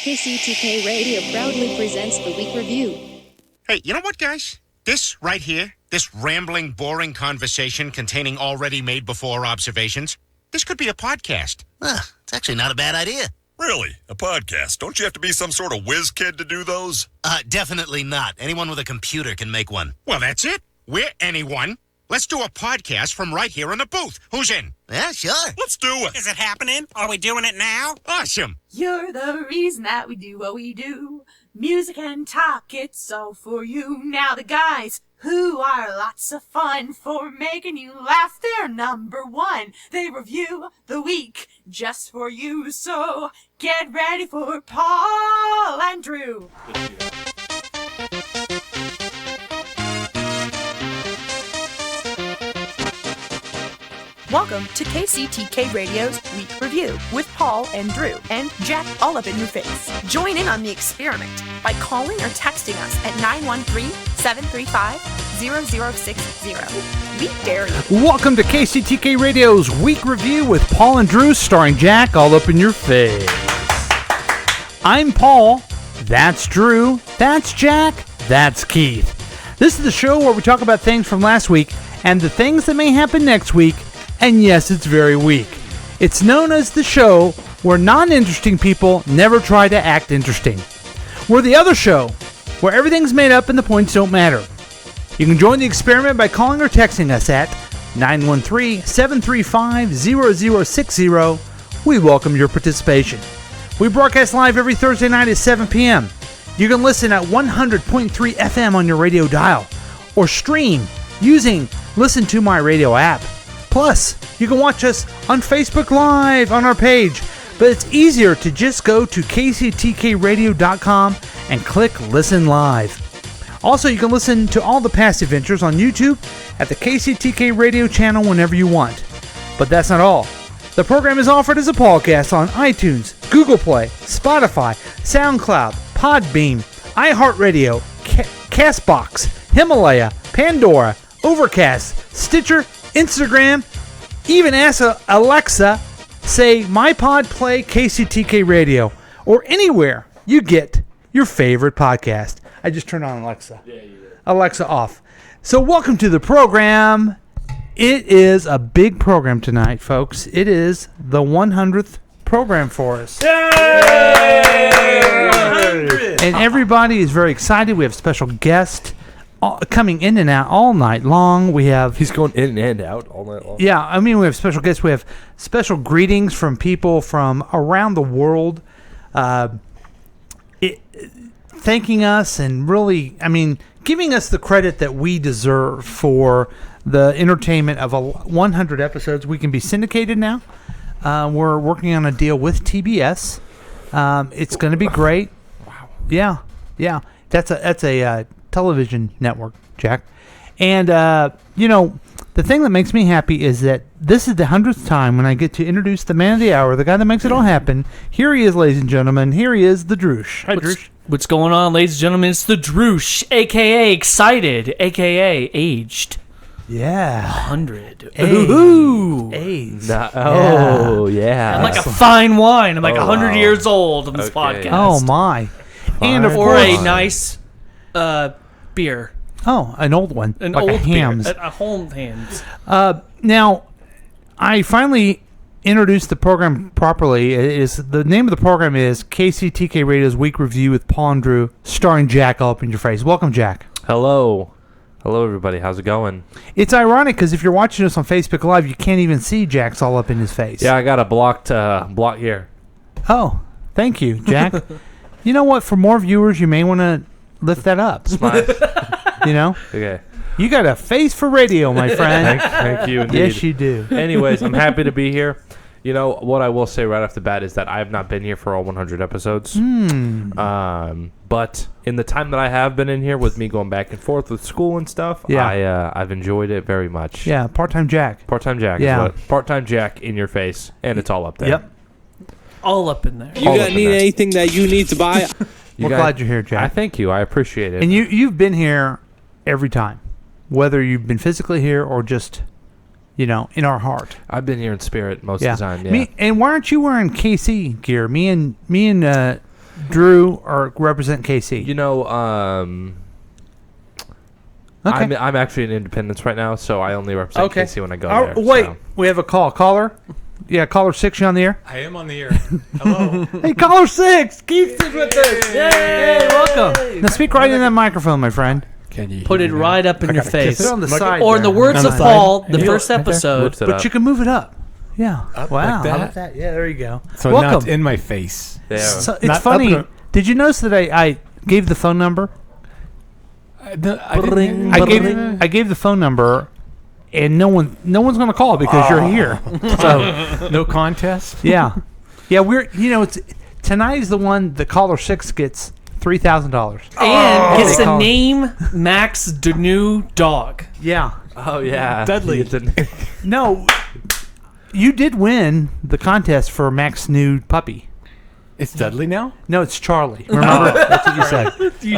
KCTK Radio proudly presents the Week Review. Hey, you know what, guys? This right here, this rambling, boring conversation containing already made-before observations, this could be a podcast. It's actually not a bad idea. Really? A podcast? Don't you have to be some sort of whiz kid to do those? Definitely not. Anyone with a computer can make one. Well, that's it. We're anyone. Let's do a podcast from right here in the booth. Who's in? Yeah, sure. Let's do it. Is it happening? Are we doing it now? Awesome. You're the reason that we do what we do. Music and talk, it's all for you. Now the guys who are lots of fun for making you laugh, they're number one. They review the week just for you. So get ready for Paul and Drew. Welcome to KCTK Radio's Week Review with Paul and Drew and Jack all up in your face. Join in on the experiment by calling or texting us at 913-735-0060. We dare you. Welcome to KCTK Radio's Week Review with Paul and Drew, starring Jack all up in your face. I'm Paul. That's Drew. That's Jack. That's Keith. This is the show where we talk about things from last week and the things that may happen next week. And yes, it's very weak. It's known as the show where non-interesting people never try to act interesting. We're the other show where everything's made up and the points don't matter. You can join the experiment by calling or texting us at 913-735-0060. We welcome your participation. We broadcast live every Thursday night at 7 p.m. You can listen at 100.3 FM on your radio dial or stream using Listen to My Radio app. Plus, you can watch us on Facebook Live on our page, but it's easier to just go to kctkradio.com and click Listen Live. Also, you can listen to all the past adventures on YouTube at the KCTK Radio channel whenever you want. But that's not all. The program is offered as a podcast on iTunes, Google Play, Spotify, SoundCloud, Podbean, iHeartRadio, Castbox, Himalaya, Pandora, Overcast, Stitcher, Instagram, even ask Alexa, say, My Pod Play KCTK Radio, or anywhere you get your favorite podcast. I just turned on Alexa. Yeah, you did. Alexa off. So welcome to the program. It is a big program tonight, folks. It is the 100th program for us. Yay! 100! And everybody is very excited. We have special guests coming in and out all night long. We have... He's going in and out all night long. Yeah, I mean, we have special guests. We have special greetings from people from around the world thanking us and really, I mean, giving us the credit that we deserve for the entertainment of 100 episodes. We can be syndicated now. We're working on a deal with TBS. It's going to be great. Wow. Yeah. That's a television network, Jack. And, the thing that makes me happy is that this is the 100th time when I get to introduce the man of the hour, the guy that makes it all happen. Here he is, ladies and gentlemen. Here he is, the Droosh. Hi, Droosh. What's going on, ladies and gentlemen? It's the Droosh, a.k.a. Excited, a.k.a. Aged. Yeah. 100. Ooh. AIDS. Yeah. I'm like a fine wine. I'm like 100 years old on this podcast. Oh, my. And of or course, a nice beer. Oh, an old one. An like old a Hams. beer. A home Hams. Now, I finally introduced the program properly. The name of the program is KCTK Radio's Week Review with Paul and Drew, starring Jack all up in your face. Welcome, Jack. Hello, everybody. How's it going? It's ironic because if you're watching us on Facebook Live, you can't even see Jack's all up in his face. Yeah, I got a block here. Oh, thank you, Jack. You know what? For more viewers, you may want to lift that up. Smile. Okay. You got a face for radio, my friend. Thank you, indeed. Yes, you do. Anyways, I'm happy to be here. You know, what I will say right off the bat is that I have not been here for all 100 episodes. But in the time that I have been in here with me going back and forth with school and stuff, I've enjoyed it very much. Yeah, Part-Time Jack. Part-Time Jack is what. Part-Time Jack in your face, and it's all up there. Yep. All up in there. You need anything that you need to buy? We're glad you're here, Jack. I thank you. I appreciate it. And you've been here every time, whether you've been physically here or just, in our heart. I've been here in spirit most of the time. Yeah. And why aren't you wearing KC gear? Me and Drew, or represent KC? You know, Okay. I'm actually in Independence right now, so I only represent Okay. KC when I go Oh, there. wait, so. we have a call. Caller? Yeah, caller 6, you on the air? I am on the air. Hello. Hey, caller 6! Keith is with us! Yay! Welcome. Now speak right in that microphone, my friend. Can you Put it right up in your face. Sit on the side Or in the there. words On of the side. Paul, the Right first there. episode. Lifts it But up. you can move it up. Yeah. Up Wow. like How that? about that? Yeah, there you go. So now Welcome. it's in my face. There. So it's Not up funny. in a- Did you notice that I gave the phone number? I didn't- I gave the phone number, and no one's gonna call because you're here. So no contest. yeah, it's tonight is the one the caller 6 gets $3,000. And gets They to call- name Max the new dog. Yeah. Oh, yeah. Dudley. You get to- No, you did win the contest for Mac's new puppy. It's Dudley now? No, it's Charlie. Remember? That's what you said.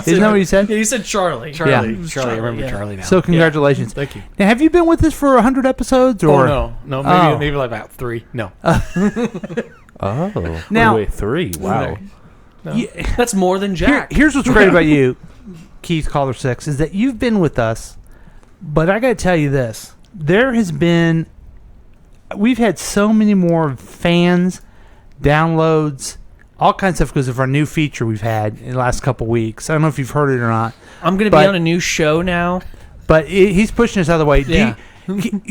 Isn't that what you said? Yeah, you said Charlie. Charlie. Yeah. Charlie. I remember yeah. Charlie now. So congratulations. Thank you. Now, have you been with us for 100 episodes? Or No, Oh. maybe like about 3. No. Oh. Now- wait, 3. Wow. That's more than Jack. Here's what's great about you, Keith Caller 6, is that you've been with us, but I got to tell you this. We've had so many more fans, downloads, all kinds of stuff because of our new feature we've had in the last couple weeks. I don't know if you've heard it or not, I'm going to be on a new show now. but he's pushing us out of the way. Yeah.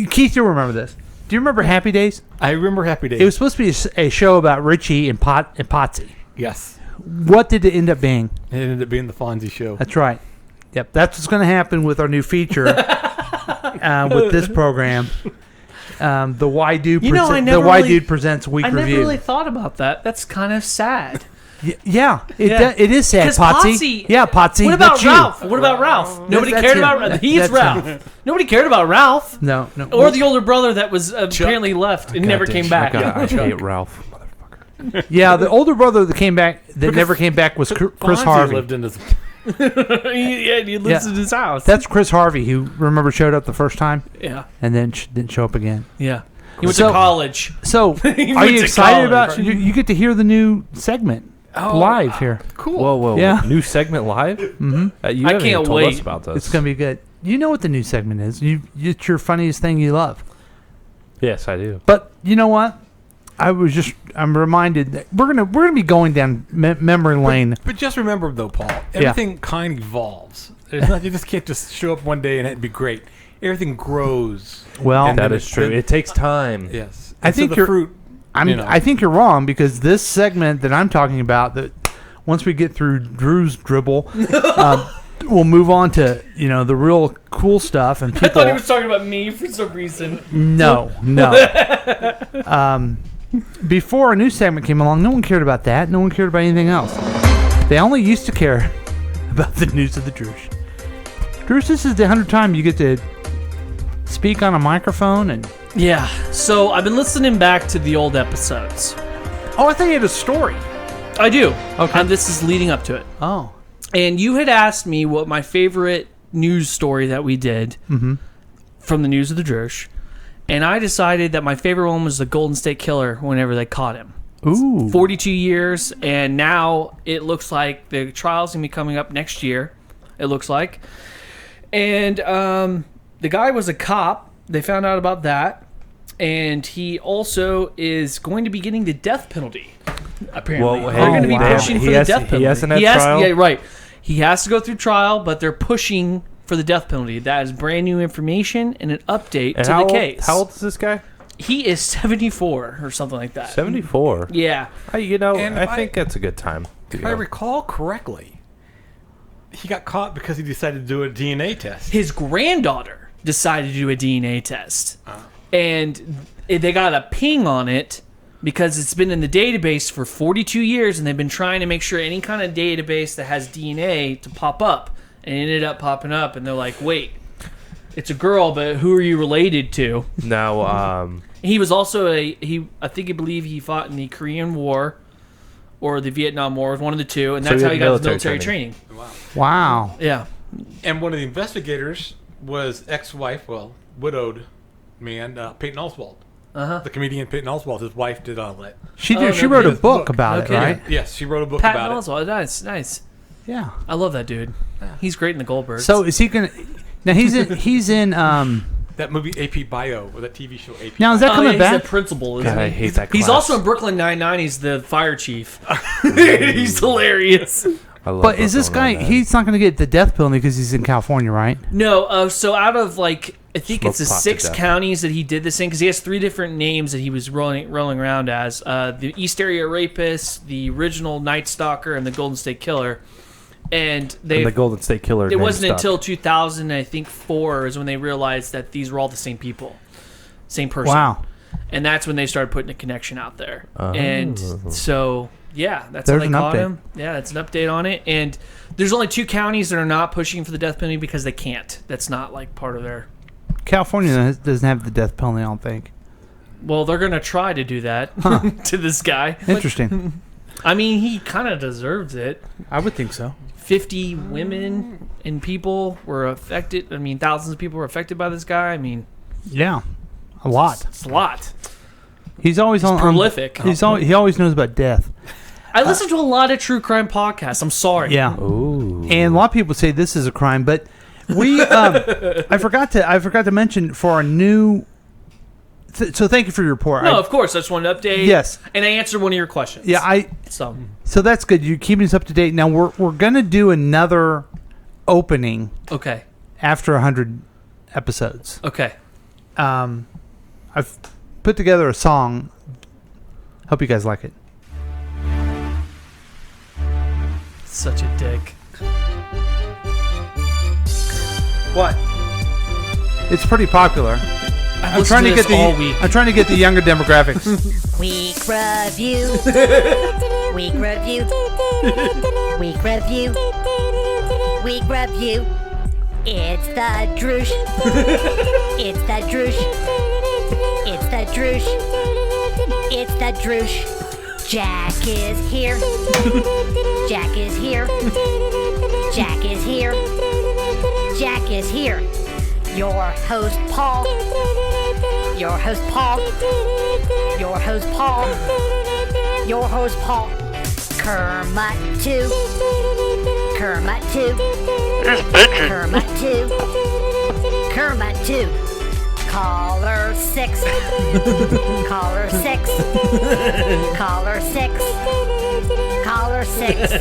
Keith, you'll remember this. Do you remember Happy Days? I remember Happy Days. It was supposed to be a show about Richie and Potsy. Yes. What did it end up being? It ended up being the Fonzie show. That's right. Yep, that's what's going to happen with our new feature with this program. The Why Dude Dude presents Week I Review. never really thought about that. That's kind of sad. Yeah, Yeah. it is sad, 'Cause Potsy. Yeah, Potsy. What about that's you. Ralph? What about Ralph? Nobody that's cared him. about He's That's Ralph. him. Nobody cared about Ralph. No. Or the older brother that was apparently left and never came back. God, I hate Ralph. Yeah, the older brother that came back that never came back was Chris Fonzie Harvey. lived in this. He lives in his house. That's Chris Harvey, who remember showed up the first time yeah. and then didn't show up again. Yeah. He went So- to college. So, He are went you to excited college. about? You get to hear the new segment live here. Cool. Whoa. Yeah. New segment live? Mm-hmm. You I haven't even can't told wait. us about this. It's gonna be good. You know what the new segment is? It's your funniest thing you love. Yes, I do. But you know what? I'm reminded that we're gonna be going down memory lane. But just remember, though, Paul, everything kind of evolves. There's not, you just can't just show up one day and it'd be great. Everything grows. Well, And That then is true. It takes time. Yes. I And so think the you're- fruit. I think you're wrong because this segment that I'm talking about, that once we get through Drew's dribble, we'll move on to the real cool stuff and I people. thought he was talking about me for some reason. No. Before a new segment came along, no one cared about that. No one cared about anything else. They only used to care about the news of the Droosh. Droosh, this is the 100th time you get to speak on a microphone and. Yeah. So I've been listening back to the old episodes. Oh, I thought you had a story. I do. Okay. And this is leading up to it. Oh. And you had asked me what my favorite news story that we did from the news of the Drush. And I decided that my favorite one was the Golden State Killer whenever they caught him. Ooh. 42 years, and now it looks like the trial's going to be coming up next year, it looks like. And the guy was a cop. They found out about that. And he also is going to be getting the death penalty, apparently. Well, They're going to be wow. pushing He for the has- death he penalty. hasn't had trial? Yeah, right. He has to go through trial, but they're pushing for the death penalty. That is brand new information and an update And to the case. How old is this guy? He is 74 or something like that. 74. Yeah. And I think that's a good time. If I recall correctly, he got caught because he decided to do a DNA test. His granddaughter decided to do a DNA test. And they got a ping on it because it's been in the database for 42 years, and they've been trying to make sure any kind of database that has DNA to pop up. And it ended up popping up, and they're like, wait, it's a girl, but who are you related to? Now, He was also I believe he fought in the Korean War or the Vietnam War, one of the two, and So that's he how had he got his military military training. Wow. Yeah. And one of the investigators was ex-wife, widowed man, Peyton Oswald. The comedian Patton Oswalt, his wife did all that. She Oh, did. She no wrote a kidding. book about it, kidding. right? Yes, she wrote a book Patton about Oswalt. Nice. Yeah. I love that dude. He's great in the Goldbergs. So is he gonna? Now he's in. it. That movie AP Bio, or that TV show AP. Now is that Oh, coming yeah, back? He's the principal, isn't God, he? I hate that He's class. also in Brooklyn Nine-Nine. He's the fire chief. He's hilarious. I love But is this Brooklyn guy? Nine-Nine. He's not going to get the death penalty because he's in California, right? No, so out of like I think Smoke it's the pot to 6 death. counties that he did this in, because he has 3 different names that he was rolling around as: the East Area Rapist, the original Night Stalker, and the Golden State Killer. And And the Golden State Killer. it name wasn't stuck. until 2000, I think 4, is when they realized that these were all the same people, same person. Wow. And that's when they started putting a connection out there. Oh. And so, yeah, that's There's how an they caught update. him. Yeah, that's an update on it. And there's only 2 counties that are not pushing for the death penalty because they can't. That's not like part of their. California doesn't have the death penalty, I don't think. Well, they're gonna try to do that to this guy. Interesting. I mean, he kind of deserves it. I would think so. 50 women and people were affected. I mean, thousands of people were affected by this guy. I mean, Yeah, a lot. it's a lot. He's always prolific. He always knows about death. I listen to a lot of true crime podcasts. I'm sorry. Yeah. Ooh. And a lot of people say this is a crime, but we I forgot to mention for our new. So thank you for your report. No, of course. I just wanted to update. Yes. And I answered one of your questions. Yeah, So that's good. You're keeping us up to date. Now we're gonna do another opening okay. after 100 episodes. Okay. I've put together a song. Hope you guys like it. Such a dick. What? It's pretty popular. I've I'm listened trying to this get all week. I'm trying to get the younger demographics. Week review. Week review. Week review. Week review. It's the Droosh. It's the Droosh. It's the Droosh. It's the Droosh. Jack is here. Jack is here. Jack is here. Jack is here. Your host Paul. Your host Paul. Your host Paul. Your host Paul. Kermit 2. Kermit 2. Kermit 2. Kermit 2. Caller 6. Caller 6. Caller 6. Caller 6.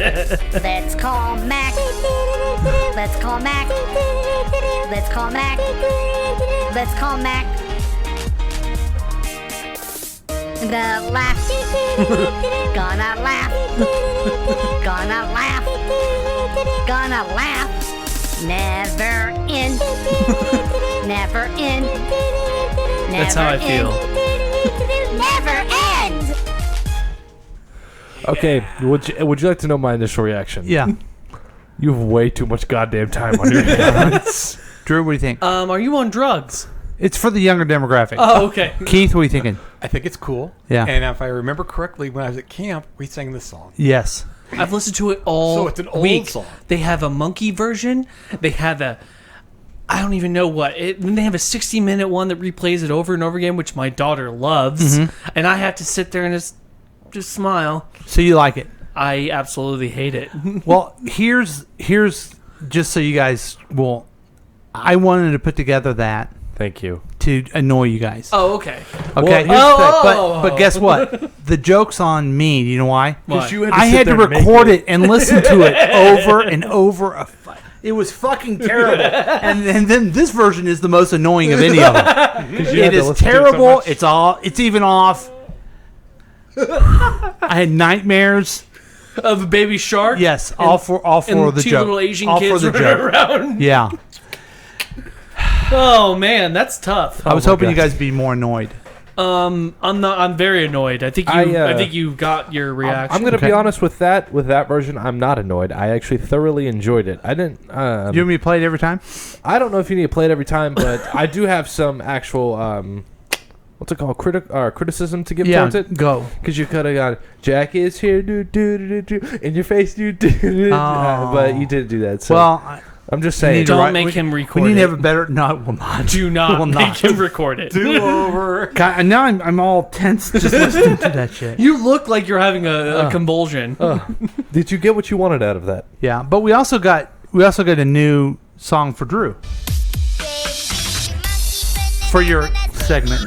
Let's call Mac. Let's call Mac. Let's call Mac. Let's call Mac. The laugh. Gonna laugh. Gonna laugh. Gonna laugh. Never end. Never end. That's how I feel. Never end. Okay, would you like to know my initial reaction? Yeah. You have way too much goddamn time on your hands. Drew, what do you think? Are you on drugs? It's for the younger demographic. Oh, okay. Keith, what are you thinking? I think it's cool. Yeah. And if I remember correctly, when I was at camp, we sang this song. Yes. I've listened to it all So it's an old week. song. They have a monkey version. They have I don't even know what. Then they have a 60-minute one that replays it over and over again, which my daughter loves. And I have to sit there and just smile. So you like it? I absolutely hate it. Well, here's just so you guys will. I wanted to put together that Thank you. to annoy you guys. Oh, okay. Okay. Well, but guess what? The joke's on me. Do you know why? Why? You had I sit had to there and make record it and listen to it over and over. It was fucking terrible. and then this version is the most annoying of any of them. It is terrible. It's even off. I had nightmares. Of a baby shark? Yes, all for and the two joke. little Asian all kids for the running joke. around. Yeah. Oh, man, that's tough. I was my hoping you God. guys would be more annoyed. I'm very annoyed. I think you got your reaction. I'm going to Okay. be honest with that version. I'm not annoyed. I actually thoroughly enjoyed it. I didn't. Do you want me to play it every time? I don't know if you need to play it every time, but I do have some actual what's it called? Criticism to give towards it. Go. Because you could have gone, Jack is here, do do do do do, in your face, do do do, Oh. but you didn't do that. So, Well, I'm just We need saying. to Don't write- make we- him record We need to it. have a better. No, it will not. Do It not will make not. him record it. Do over. God, now I'm all tense just listening to that shit. You look like you're having a convulsion. Did you get what you wanted out of that? Yeah, but we also got a new song for Drew for your segment.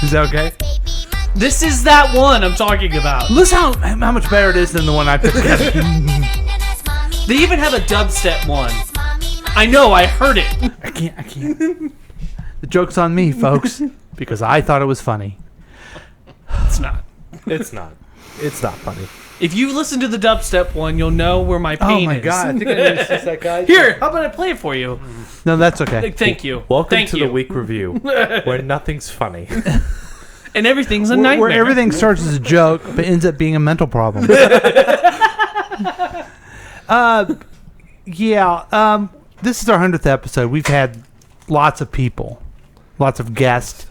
Is that okay? This is that one I'm talking about. Listen how much better it is than the one I picked. They even have a dubstep one. I know, I heard it. I can't. The joke's on me, folks, because I thought it was funny. It's not. It's not. It's not funny. If you listen to the dubstep one, you'll know where my pain is. Oh my god! I think I know it's that guy. Here, how about I play it for you? No, that's okay. Thank you. Welcome Thank to you. the week review, where nothing's funny. And everything's a Where nightmare. everything starts as a joke but ends up being a mental problem. This is our 100th episode. We've had lots of people, lots of guests,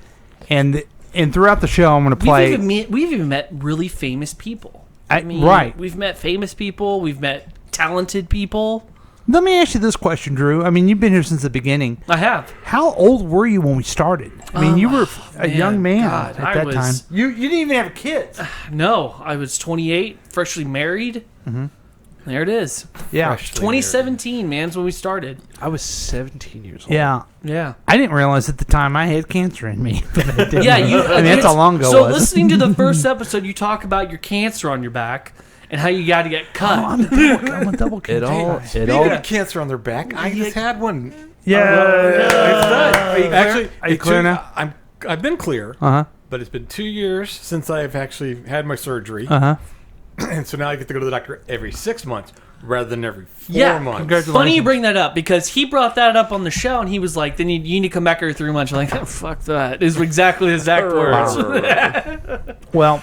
and throughout the show, I'm going to play. We've even met really famous people. Right. We've met famous people. We've met talented people. Let me ask you this question, Drew. I mean, you've been here since the beginning. I have. How old were you when we started? I mean, you were a young man God, at that time. You didn't even have kids. No, I was 28, freshly married. Mm-hmm. There it is. Yeah. 2017, man's when we started. I was 17 years old. Yeah. Yeah. I didn't realize at the time I had cancer in me. But I didn't. Yeah, you. I mean, that's how long ago So it was. listening to the first episode, you talk about your cancer on your back and how you got to get cut. I'm a double cancer. Speaking of cancer on their back, I just had one. Yeah. Are you clear now? I've been clear. Uh-huh. But it's been 2 years since I've actually had my surgery. Uh-huh. And so now I get to go to the doctor every 6 months rather than every 4 months. Congratulations. Funny you bring that up because he brought that up on the show and he was like, "Then you need to come back every 3 months." You're like, oh, "Fuck that!" Is exactly his exact words. Well,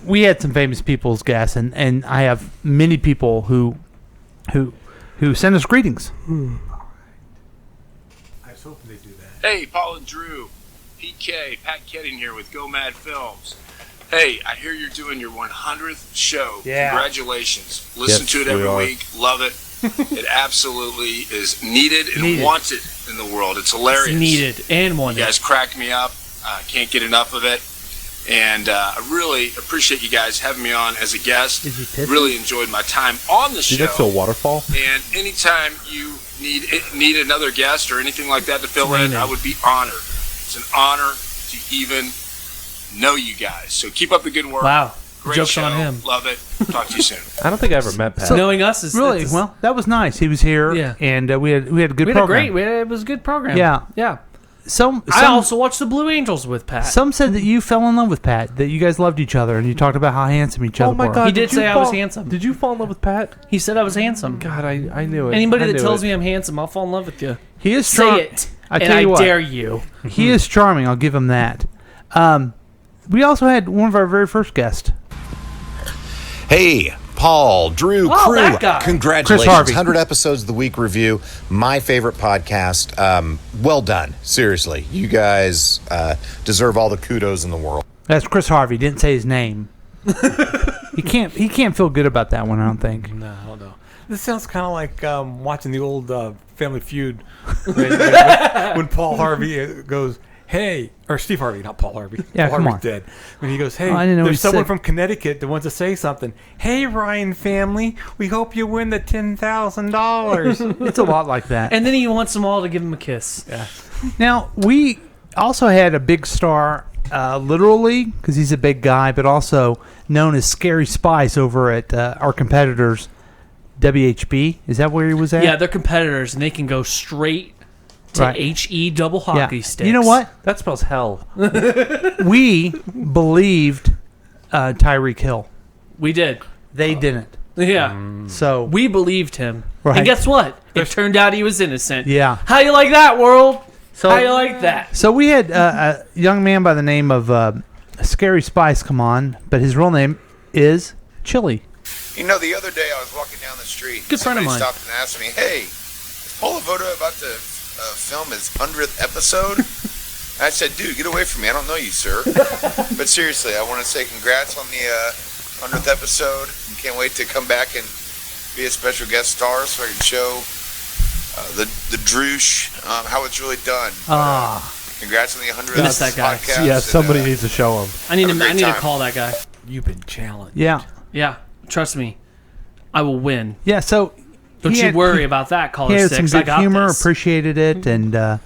we had some famous people as guests, and I have many people who send us greetings. I was hoping they'd do that. Hey, Paul and Drew, PK, Pat Ketting here with Go Mad Films. Hey, I hear you're doing your 100th show. Yeah. Congratulations. Listen Yes, to it we every are. week. Love it. It absolutely is needed and wanted in the world. It's hilarious. It's needed and wanted. You guys crack me up. Can't get enough of it. And I really appreciate you guys having me on as a guest. Is he pissing? Really enjoyed my time on the Did you show. next to a waterfall? And anytime you need another guest or anything like that to fill in, raining. I would be honored. It's an honor to even know you guys. So keep up the good work. Wow. Great Joke's show. on him. Love it. Talk to you soon. I don't think I ever met Pat. Knowing us is Really? it's- Well, that was nice. He was here, Yeah. and we had a good we had program. it was a good program. Yeah. Yeah. Some I also watched the Blue Angels with Pat. some said that you fell in love with Pat, that you guys loved each other, and you talked about how handsome each other Oh my were. God! He did you say I was fall- handsome. Did you fall in love with Pat? He said I was handsome. God, I knew it. Anybody I that knew tells it. me I'm handsome, I'll fall in love with you. He is Say it. I and tell I you what, dare you. he is charming. I'll give him that. We also had one of our very first guests. Hey, Paul, Drew, Oh, crew, that guy. congratulations. Chris Harvey. 100 episodes of the Week Review, my favorite podcast. Well done. Seriously. You guys deserve all the kudos in the world. That's Chris Harvey. Didn't say his name. He can't feel good about that one, I don't think. No, I don't know. This sounds kind of like watching the old Family Feud when Paul Harvey goes, "Hey," or Steve Harvey, not Paul Harvey. Yeah, Paul come Harvey's on. dead. When he goes, "Hey, Oh, I didn't know there's he's someone sick." from Connecticut that wants to say something. Hey, Ryan family, we hope you win the $10,000." It's a lot like that. And then he wants them all to give him a kiss. Yeah. Now, we also had a big star, literally, because he's a big guy, but also known as Scary Spice over at our competitors, WHB. Is that where he was at? Yeah, they're competitors, and they can go straight to Right. HE double hockey Yeah. sticks. You know what? That spells hell. We believed Tyreek Hill. We did. They didn't. Yeah. So, We believed him. Right. And guess what? It turned out he was innocent. yeah. How you like that, world? So, How you like that? So we had a young man by the name of Scary Spice come on, but his real name is Chili. You know, the other day I was walking down the street. Good friend of somebody mine. stopped and asked me, "Hey, is Paul Avoda about to film his 100th episode?" I said, "Dude, get away from me. I don't know you, sir." But seriously, I want to say congrats on the 100th episode. Can't wait to come back and be a special guest star so I can show the Droosh, how it's really done. Congrats on the 100th Miss that guy. podcast. Yeah, somebody needs to show him. I need to call that guy. You've been challenged. Yeah. Yeah, trust me, I will win. Yeah, so Don't you worry about that, He caller had 6. some I good got humor, this. appreciated it, and I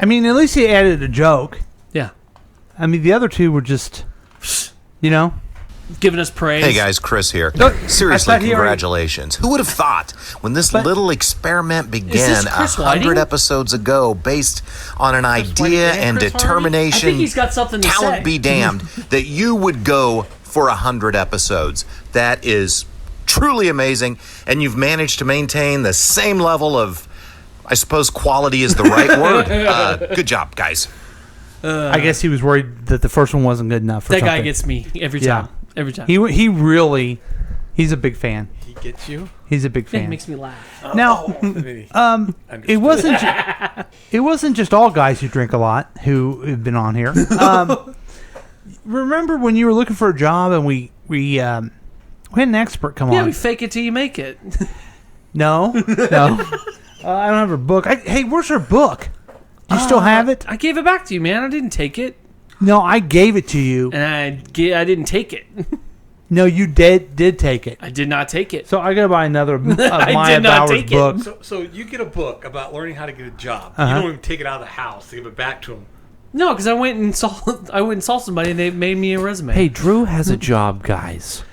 mean, at least he added a joke. Yeah. I mean, the other two were just, giving us praise. Hey guys, Chris here. No, I Seriously, thought he already- congratulations. Who would have thought when this little experiment this began Chris 100 Whiting? episodes ago based on an idea Whiting and and Chris Hardy? I determination, think he's got something to talent say. be damned, that you would go for 100 episodes. That is truly amazing, and you've managed to maintain the same level of, I suppose quality is the right word. Good job, guys. I guess he was worried that the first one wasn't good enough. That guy gets me every time. Yeah. Every time. He really, he's a big fan. He gets you? He's a big Yeah, fan. he makes me laugh. Now, it wasn't it wasn't just all guys who drink a lot who have been on here. Remember when you were looking for a job and we had an expert come Yeah, on? we fake it till you make it. No. I don't have her book. Hey, where's her book? Do you still have it? I gave it back to you, man. I didn't take it, No, I gave it to you. and I didn't take it. No, you did take it. I did not take it. So I gotta buy another I Maya did not Bauer's take it. book. So you get a book about learning how to get a job. Uh-huh. You don't even take it out of the house to give it back to him. No, because I went and saw somebody, and they made me a resume. Hey, Drew has a job, guys.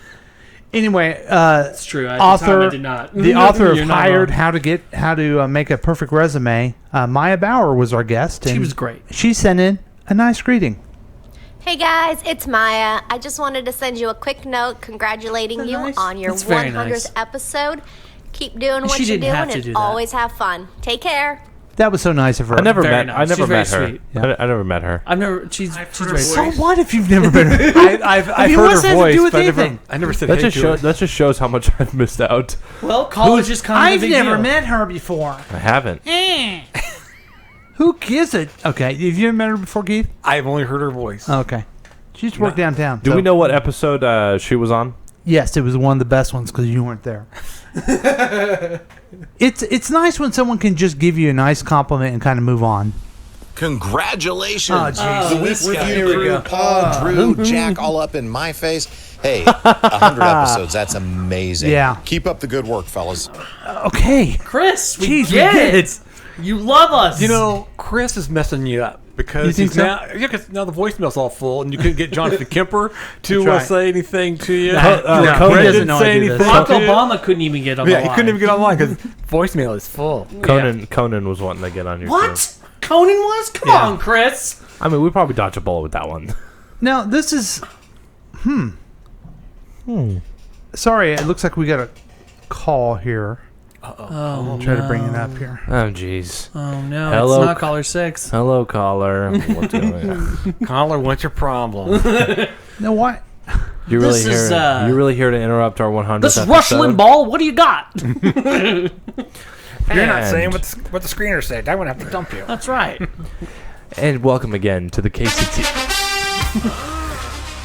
Anyway, It's true. At the time, I did not. The author of You're not Hired: wrong. How to Make a Perfect Resume. Maya Bauer was our guest. She and was great. She sent in a nice greeting. Hey guys, it's Maya. I just wanted to send you a quick note congratulating you on your That's very 100th nice. episode. Keep doing what She you're didn't have doing to do and that. always have fun. Take care. That was so nice of her. I never Very met. nice. I never She's very met her. sweet. Yeah. I never met her. I've never. She's very So sweet. what if you've never been? I've I mean, heard what's her that to voice, do with but anything? I never said That hey just to her. that just shows how much I've missed out. Well, college is kind of a I've big never deal. met her before. I haven't. Who gives it? Okay, have you ever met her before, Keith? I've only heard her voice. Okay, she used to work downtown. Do so- we know what episode she was on? Yes, it was one of the best ones because you weren't there. It's nice when someone can just give you a nice compliment and kind of move on. Congratulations. Oh, jeez. The week This guy. review Here we crew, go. Paul, Drew, Jack, all up in my face. Hey, 100 episodes. That's amazing. Yeah. Keep up the good work, fellas. Okay, Chris, we Jeez, we get get it. You love us. You know, Chris is messing you up because You think he's so? now, cause now the voicemail's all full and you couldn't get Jonathan Kemper to That's right. say anything to you. No, Brett he doesn't didn't know I say do this. anything Barack to you. Obama couldn't even get on the Yeah, line. he couldn't even get online because voicemail is full. Conan was wanting to get on your show. What? Conan was? Come on, Chris. I mean, we probably dodged a bullet with that one. now this is. Sorry, it looks like we got a call here. Oh, Try to bring it up here. Oh, jeez. Oh no, Hello, it's not caller 6. Hello, caller. What's going Caller, what's your problem? No, what? You really This is, here? You really here to interrupt our 100th This is episode? Rush Limbaugh. What do you got? You're not And- saying what the screener said. I wouldn't have to dump you. That's right. And welcome again to the KCT.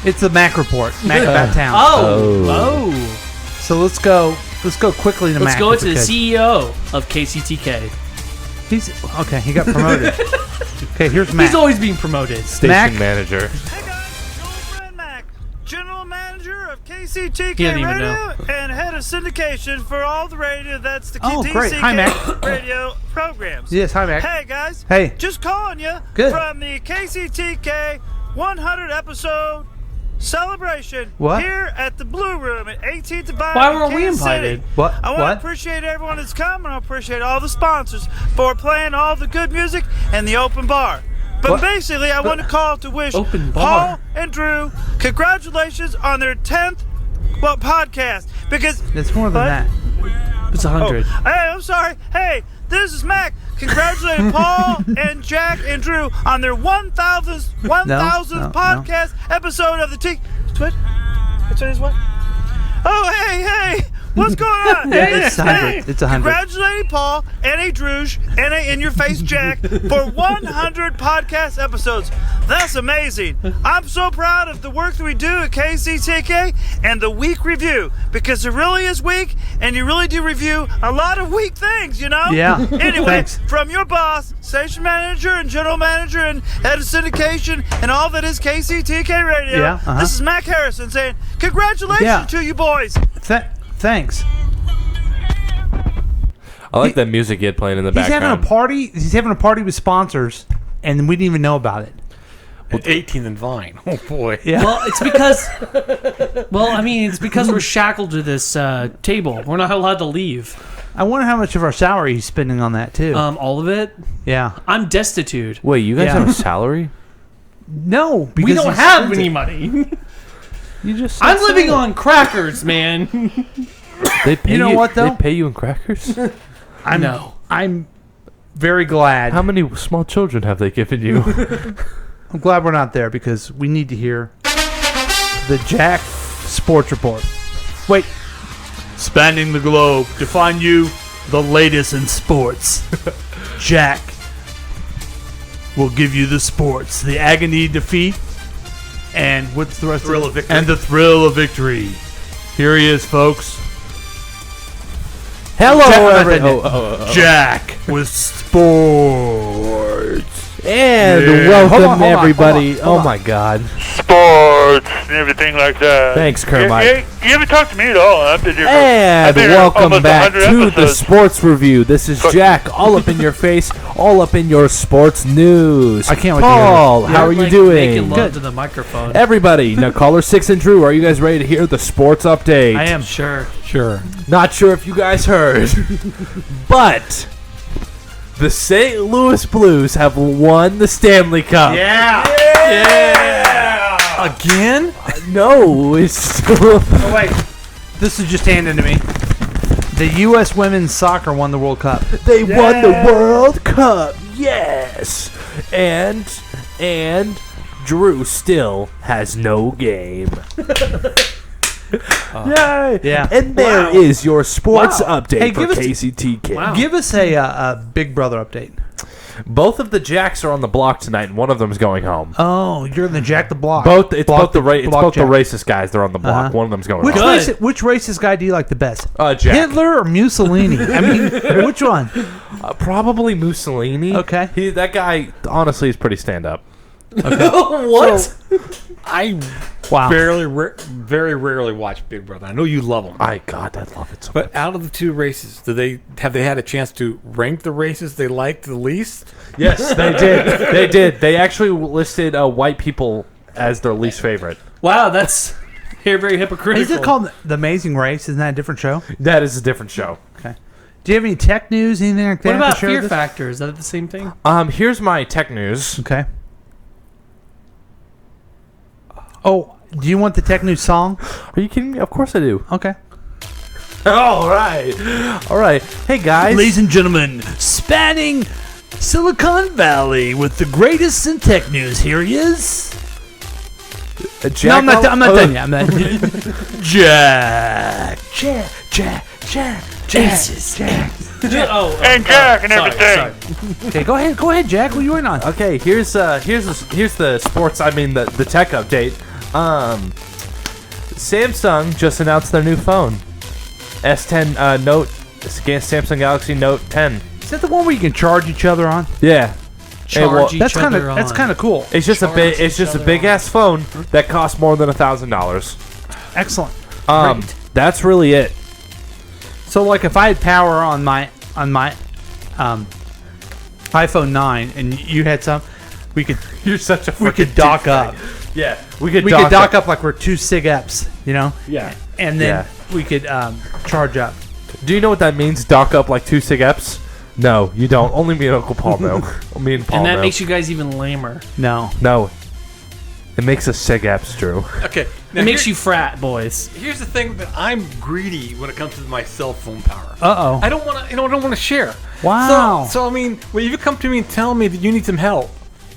It's the Mac report. Mac about town. Oh. So let's go quickly to Let's Mac. go if to we the could. CEO of KCTK. He's okay. He got promoted. Okay, here's Mac. He's always being promoted. Station Mac? manager. Hey guys, Joel Brand Mac, General Manager of He KCTK doesn't even Radio know. and Head of Syndication for all the radio that's the Oh, KTCK great. Hi, Mac. radio programs. Yes, hi, Mac. Hey guys. Hey. Just calling you Good. from the KCTK 100 episode celebration What? here at the Blue Room at 18th and Vine. Why in weren't we Kansas City. invited? What? I want What? to appreciate everyone that's come, and I appreciate all the sponsors for playing all the good music and the open bar. But What? basically, I want to call to wish Open bar? Paul and Drew congratulations on their 10th podcast. Because It's more than that. It's 100. hey, I'm sorry. Hey, this is Mac. Congratulating Paul and Jack and Drew on their 1,000th no. podcast episode of the T. What? It's what? Oh, hey, What's going on? It's 100. It's 100. Congratulating Paul, N.A. Druge, N.A. In Your Face Jack for 100 podcast episodes. That's amazing. I'm so proud of the work that we do at KCTK and the week review, because it really is weak, and you really do review a lot of weak things, you know? Yeah. Anyway, Thanks. from your boss, station manager and general manager and head of syndication and all that is KCTK Radio, Yeah, uh-huh. This is Mac Harrison saying congratulations to you boys. Thanks. I like that music you had playing in the He's background. having a party. He's having a party with sponsors, and we didn't even know about it. At 18th and Vine. Oh boy. Yeah. Well, it's because. Well, I mean, it's because we're shackled to this table. We're not allowed to leave. I wonder how much of our salary he's spending on that too. All of it. Yeah. I'm destitute. Wait, you guys have a salary? No, We because don't he have spends any it. money. You just. I'm living on crackers, man. They pay You know what, though? They pay you in crackers. I'm very glad. How many small children have they given you? I'm glad we're not there because we need to hear the Jack Sports Report. Wait. Spanning the globe to find you the latest in sports. Jack will give you the sports, the agony defeat, and what's the rest Thrill of of victory. And the thrill of victory. Here he is, folks. Hello, Jack, everyone. Jack with sports. And Yeah. welcome, Hold on, everybody. hold on. Oh, my God. Sports and everything like that. Thanks, Kermit. You haven't talked to me at all. I've been here for And welcome almost back 100 to the episodes. Sports Review. This is Jack, all up in your face, all up in your sports news. I can't wait to hear Paul, this. how are you Making doing? love to the microphone. Everybody, now caller 6 and Drew, are you guys ready to hear the sports update? I am. Sure. Not sure if you guys heard, but the St. Louis Blues have won the Stanley Cup. Yeah. Again? No, it's still. Oh, wait. This is just handed to me. The U.S. women's soccer won the World Cup. They won the World Cup. Yes. And Drew still has no game. Yay! Yeah. And there is your sports update Hey, for give us- KCTK. Give us a Big Brother update. Both of the Jacks are on the block tonight, and one of them's going home. Oh, you're the Jack the Block. Both it's Block both the Block the Jack. racist guys. They're on the block. Uh-huh. One of them's going Which home. which racist guy do you like the best? Jack. Hitler or Mussolini? I mean, which one? Probably Mussolini. Okay. That guy honestly is pretty stand up. What? I very rarely watch Big Brother. I know you love them. God, I love it so But out of the two races, have they had a chance to rank the races they liked the least? Yes, they did. They did. They actually listed white people as their least favorite. Wow, that's very hypocritical. Is it called The Amazing Race? Isn't that a different show? That is a different show. Okay. Do you have any tech news, anything like that? What about to share Fear with us? Factor? Is that the same thing? Here's my tech news. Okay. Oh, do you want the tech news song? Are you kidding me? Of course I do. Okay. All right. Hey, guys. Ladies and gentlemen, spanning Silicon Valley with the greatest in tech news. Here he is. Jack, I'm not done yet. I'm not Jack. Aces. And Jack and everything. Okay, go ahead, Jack. What are you waiting on? Okay, here's the sports. I mean the tech update. Samsung just announced their new phone, S10 Note, Samsung Galaxy Note 10. Is that the one where you can charge each other on? Yeah. That's kind of cool. It's just a big ass phone that costs more than $1,000. Excellent. That's really it. So, like, if I had power on my iPhone 9 and you had some, we could. You're such a. We could dock up. Yeah, we could dock up like we're two SIG eps, you know. Yeah. And then we could charge up. Do you know what that means? Dock up like two SIG eps? No, you don't. Only me and Uncle Paul know. Me and Paul And that know. makes you guys even lamer. No. It makes us SIG eps, Drew. Okay. It makes you frat boys. Here's the thing that I'm greedy when it comes to my cell phone power. Uh-oh. I don't want to. I don't want to share. Wow. So I mean, when you come to me and tell me that you need some help,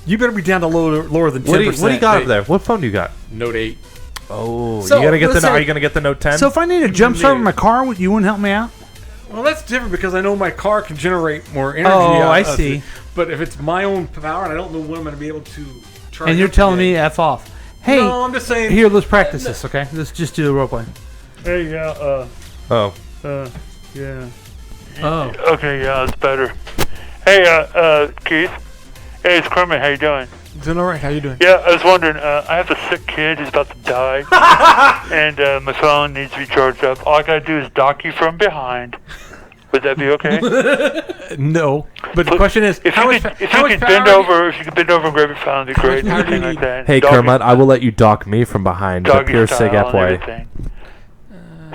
you better be down to lower than 10%. What do you got up there? What phone do you got? Note 8. Oh, So, you gotta get let's the. say- Are you gonna get the Note 10? So if I need a jump start in my car, you wouldn't help me out? Well, that's different because I know my car can generate more energy. Oh, out I of see. it. But if it's my own power, and I don't know when I'm going to be able to charge. And you're up telling today. me F off. Hey, No, I'm just saying. Here, let's practice this, okay? Let's just do the role play. Hey, yeah, Oh. yeah. Oh. Okay, yeah, that's better. Hey, Keith. Hey, it's Kermit. How you doing? Doing all right. How you doing? Yeah, I was wondering. I have a sick kid who's about to die, and my phone needs to be charged up. All I gotta do is dock you from behind. Would that be okay? No. But the question is, if how you much, could, if how you much could power bend do you- over, if you could bend over and grab your phone, it'd be great. much power do you Anything like need? that. Hey, Doggy- Kermit, I will let you dock me from behind. The doggy pure style sig and way. everything.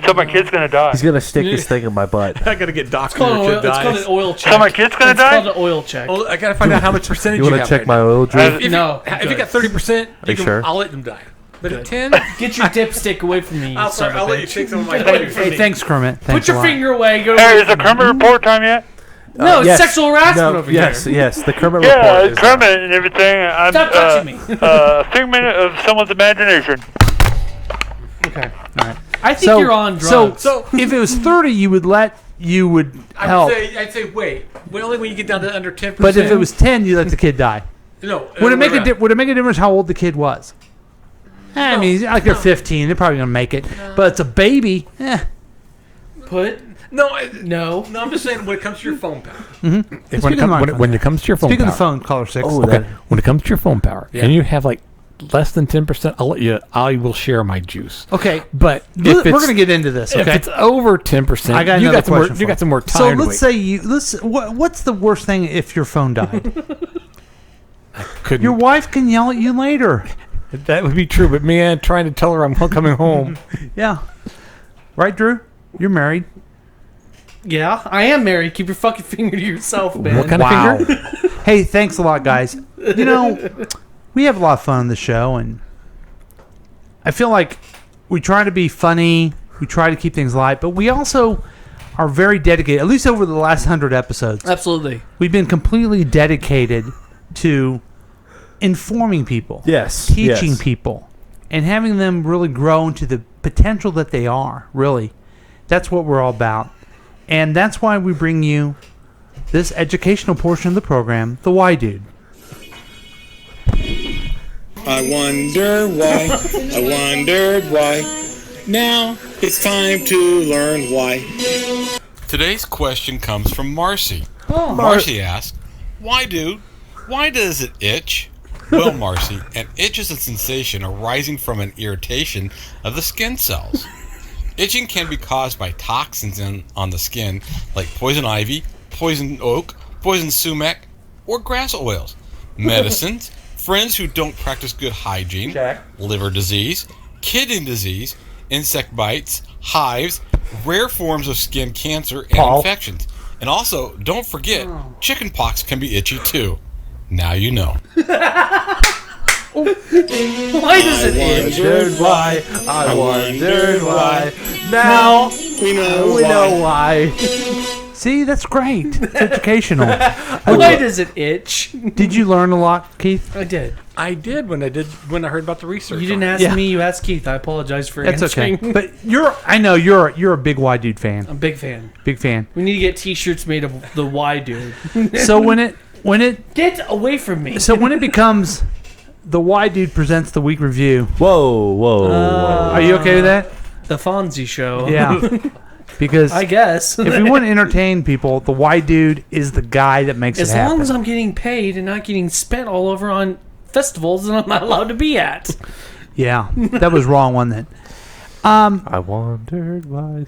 So my kid's gonna die. He's gonna stick his thing in my butt. I gotta get docked It's called, when an your oil, kid it's called dies. an oil check. So my kid's gonna it's die? called an oil check. Well, I gotta find out how much percentage You you want to have check right my now. oil, Drew? If No, you, I'm if you good. got 30%, Are you sure? I'll let them die. But at 10, Get your dipstick away from me. I'll, son of a I'll let you bitch. take some of my Hey, thanks, Kermit. Thanks Put your a lot. finger away. Go Hey, away is the from me. Kermit report time yet? No, it's Yes. sexual harassment No, over yes, here. yes. The Kermit Yeah, report. it's Is Kermit and everything. I'm Stop touching me. figment of someone's imagination. Okay, all right. I think you're on drugs. So if it was 30, you would help. I'd say wait. Well, only when you get down to under 10%. But if it was 10, you let the kid die. No. Would it make wait, would it make a difference how old the kid was? I mean, like they're 15, they're probably gonna make it. But it's a baby. Put No, no. no, I'm just saying when it comes to your phone power. Mm-hmm. When it comes to your phone Speaking power. of the phone, caller 6. Oh, okay. When it comes to your phone power, Yeah. and you have like less than 10%, I'll let you. I will share my juice. Okay, But we're if it's, gonna get into this. if Okay, it's over 10%, I got you another got some more. question for You got some more time. So to let's wait. say what's the worst thing if your phone died? Couldn't- Your wife can yell at you later. that would be true. But man, trying to tell her I'm coming home. Yeah, right, Drew? You're married. Yeah, I am married. Keep your fucking finger to yourself, man. What kind Wow. of finger? Hey, thanks a lot, guys. You know, we have a lot of fun on the show, and I feel like we try to be funny. We try to keep things light, but we also are very dedicated. At least over the last 100 episodes, Absolutely. we've been completely dedicated to informing people, Yes, teaching yes. people, and having them really grow into the potential that they are. Really, that's what we're all about, and that's why we bring you this educational portion of the program, The Why Dude. I wonder why, I wondered why. Now it's time to learn why. Today's question comes from Marcy. Oh. Marcy asks, why does it itch? Well, Marcy, an itch is a sensation arising from an irritation of the skin cells. Itching can be caused by toxins on the skin, like poison ivy, poison oak, poison sumac, or grass oils. Medicines, friends who don't practice good hygiene, liver disease, kidney disease, insect bites, hives, rare forms of skin cancer, and infections. And also, don't forget, chicken pox can be itchy too. Now you know. Why does it itch? I wondered why. Now we know we know why. See, that's great. It's educational. Why does it itch? Did you learn a lot, Keith? I did. I did when I heard about the research. You didn't on it. ask Yeah. me. You asked Keith. I apologize for That's answering. okay. But I know you're a big Why Dude fan. I'm a big fan. Big fan. We need to get T-shirts made of the Why Dude. So when it Get away from me. so when it becomes the Why Dude presents the week review. Whoa. Are you okay with that? The Fonzie Show. Yeah. Because I guess if we want to entertain people, the Why Dude is the guy that makes as it happen. long as I'm getting paid and not getting spent all over on festivals that I'm not allowed to be at. Yeah, that was wrong, wasn't it? I wondered why.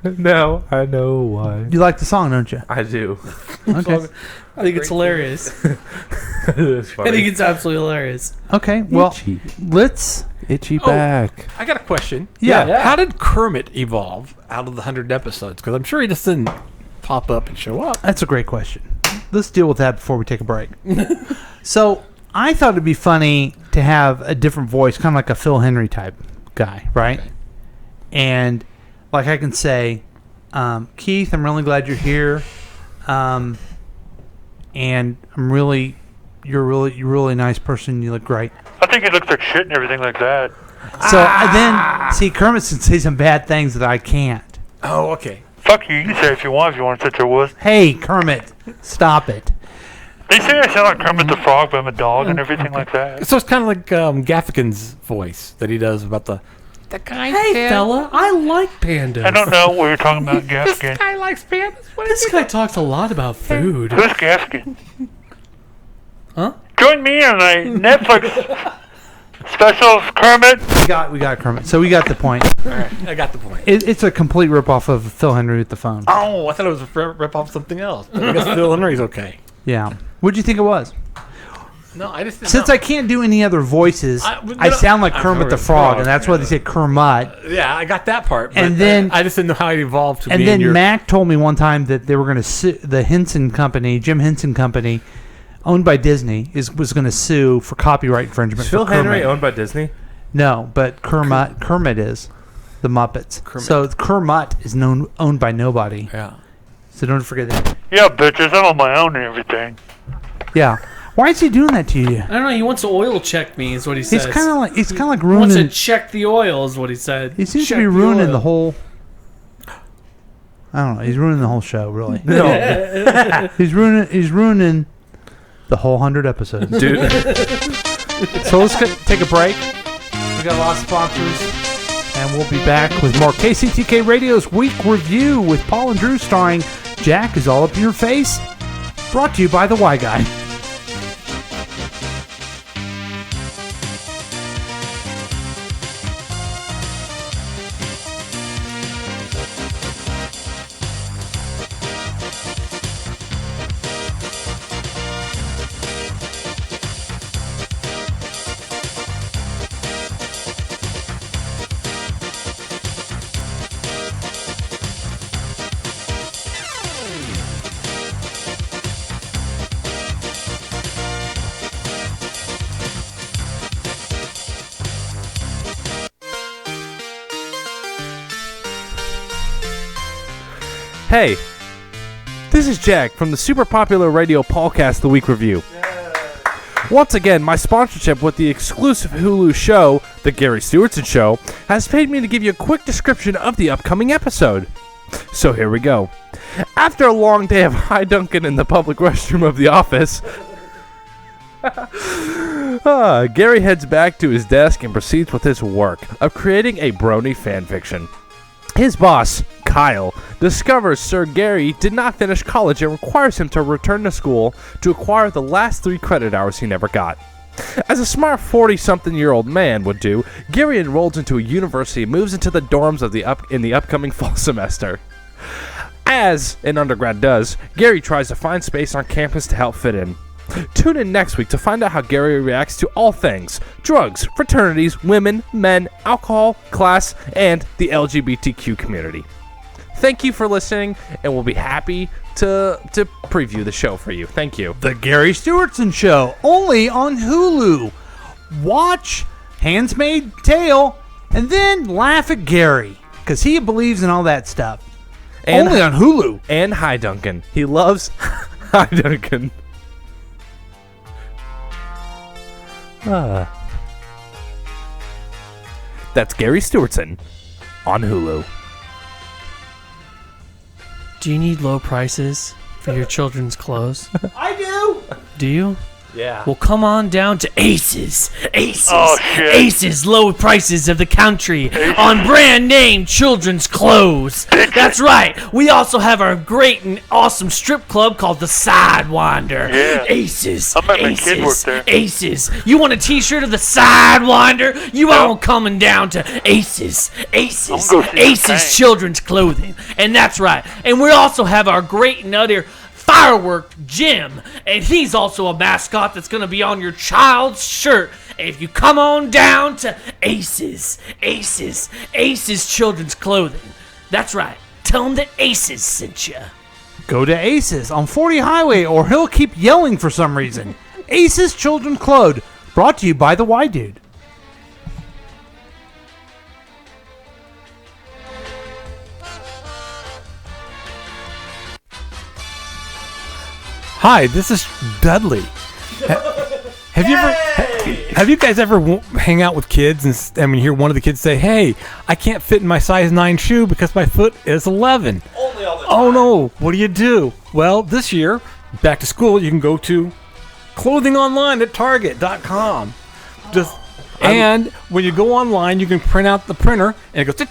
Now I know why. You like the song, don't you? I do. Okay. I think it's hilarious. It's I funny. think it's absolutely hilarious. Okay. Well, Itchy. let's. Itchy back. I got a question. Yeah. How did Kermit evolve out of the 100 episodes? Because I'm sure he just didn't pop up and show up. That's a great question. Let's deal with that before we take a break. So I thought it'd be funny to have a different voice, kind of like a Phil Henry type guy, right? Okay. And like I can say, Keith, I'm really glad you're here, and you're a really nice person. You look great. I think he looks like shit and everything like that. So then, see, Kermit can say some bad things that I can't. Oh, okay. Fuck you. You can say it if you want such a wuss. Hey, Kermit, stop it. They say I sound like Kermit the Frog, but I'm a dog and everything like that. So it's kind of like Gaffigan's voice that he does about the guy. Hey, fella, I like pandas. I don't know what you're talking about, This Gaffigan. guy likes pandas. This guy talks a lot about food. Who's Gaffigan? Huh? Join me on a Netflix special, Kermit. We got Kermit. So we got the point. All right, I got the point. It's a complete ripoff of Phil Henry with the phone. Oh, I thought it was a rip off something else. I guess Phil Henry's okay. Yeah. What'd you think it was? No, I just didn't Since know. I can't do any other voices, I sound like Kermit the Frog, and that's why they say Kermit. Yeah, I got that part. But And then I just didn't know how it evolved to And being then your... Mac told me one time that they were going to sue the Henson Company, Jim Henson Company, owned by Disney, was going to sue for copyright infringement. Is Phil for Kermit. Henry owned by Disney? No, but Kermit is the Muppets. So Kermit is owned by nobody. Yeah. So don't forget that. Yeah, bitches, I'm on my own and everything. Yeah. Why is he doing that to you? I don't know. He wants to oil check me, is what he He's says. kind of like He wants to ruining. check the oil, is what he said. He seems Check to be ruining oil. the whole. I don't know. He's ruining the whole show, really. No. he's ruining the whole 100 episodes, Dude. So let's take a break. We got a lot of sponsors, and we'll be back with more KCTK Radio's Week Review with Paul and Drew, starring Jack is All Up in Your Face. Brought to you by the Y Guy. Hey, this is Jack from the super popular radio podcast, The Week Review. Once again, my sponsorship with the exclusive Hulu show, The Gary Stewartson Show, has paid me to give you a quick description of the upcoming episode. So here we go. After a long day of high dunking in the public restroom of the office, Gary heads back to his desk and proceeds with his work of creating a brony fanfiction. His boss, Kyle, discovers Sir Gary did not finish college and requires him to return to school to acquire the last 3 credit hours he never got. As a smart 40-something-year-old man would do, Gary enrolls into a university and moves into the dorms of in the upcoming fall semester. As an undergrad does, Gary tries to find space on campus to help fit in. Tune in next week to find out how Gary reacts to all things: drugs, fraternities, women, men, alcohol, class, and the LGBTQ community. Thank you for listening, and we'll be happy to preview the show for you. Thank you. The Gary Stewartson Show, only on Hulu. Watch Handmaid's Tale, and then laugh at Gary, because he believes in all that stuff. And only on Hulu. And Hi Duncan. He loves Hi Duncan. That's Gary Stewartson on Hulu. Do you need low prices for your children's clothes? I do. Do you? Yeah. Well, come on down to Aces. Aces. Oh, shit. Aces, low prices of the country on brand name children's clothes. That's right. We also have our great and awesome strip club called the Sidewinder. Yeah. Aces. I met my kid work there. Aces. You want a t-shirt of the Sidewinder? You all coming down to Aces. Aces. I'm gonna go see Aces the tank. children's clothing. And that's right. And we also have our great and utter Firework Jim, and he's also a mascot that's going to be on your child's shirt. And if you come on down to Aces Children's Clothing, that's right, tell them that Aces sent you. Go to Aces on 40 Highway, or he'll keep yelling for some reason. Aces Children's Clothes, brought to you by the Y Dude. Hi, this is Dudley. Have you guys ever hang out with kids and hear one of the kids say, "Hey, I can't fit in my size 9 shoe because my foot is 11." Only all the time. Oh no! What do? Well, this year, back to school, you can go to clothing online at Target.com. And when you go online, you can print out the printer, and it goes and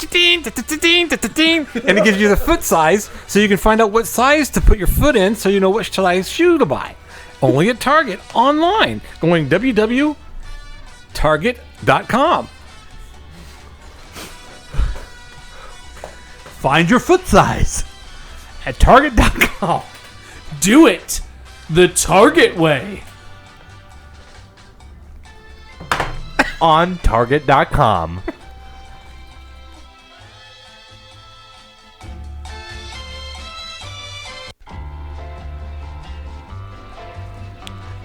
it gives you the foot size, so you can find out what size to put your foot in, so you know what size shoe to buy. Only at Target online. Going www.target.com. Find your foot size at Target.com. Do it the Target way. On Target.com.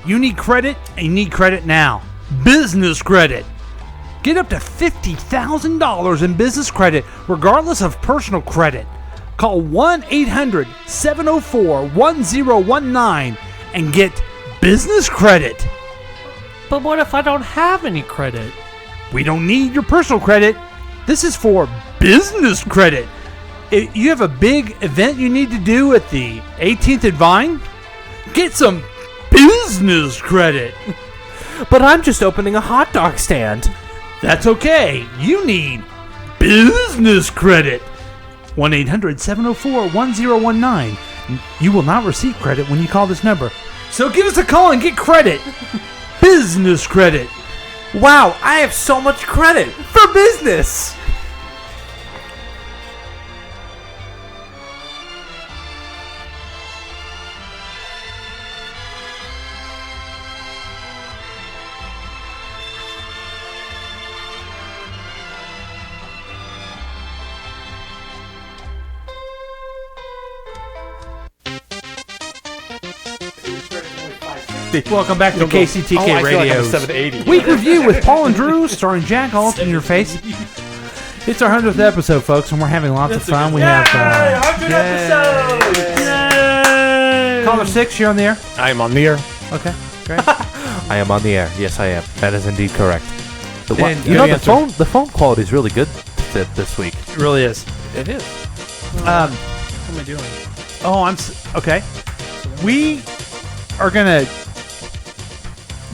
You need credit, and you need credit now. Business credit. Get up to $50,000 in business credit, regardless of personal credit. Call 1-800-704-1019 and get business credit. But what if I don't have any credit? We don't need your personal credit. This is for business credit. If you have a big event you need to do at the 18th and Vine, get some business credit. But I'm just opening a hot dog stand. That's okay. You need business credit. 1-800-704-1019. You will not receive credit when you call this number. So give us a call and get credit. Business credit. Wow, I have so much credit for business. Welcome back to You'll go, KCTK "Oh, I feel like I'm Radio. 780. Week review with Paul and Drew, starring Jack Alt in your face. It's our 100th episode, folks, and we're having lots of fun. We have 100 episodes! Yay! Caller 6, you're on the air. I am on the air. Okay, great. I am on the air. Yes, I am. That is indeed correct. And You know, good the phone quality is really good this week. It really is. It is. What am I doing? Oh, okay. We are gonna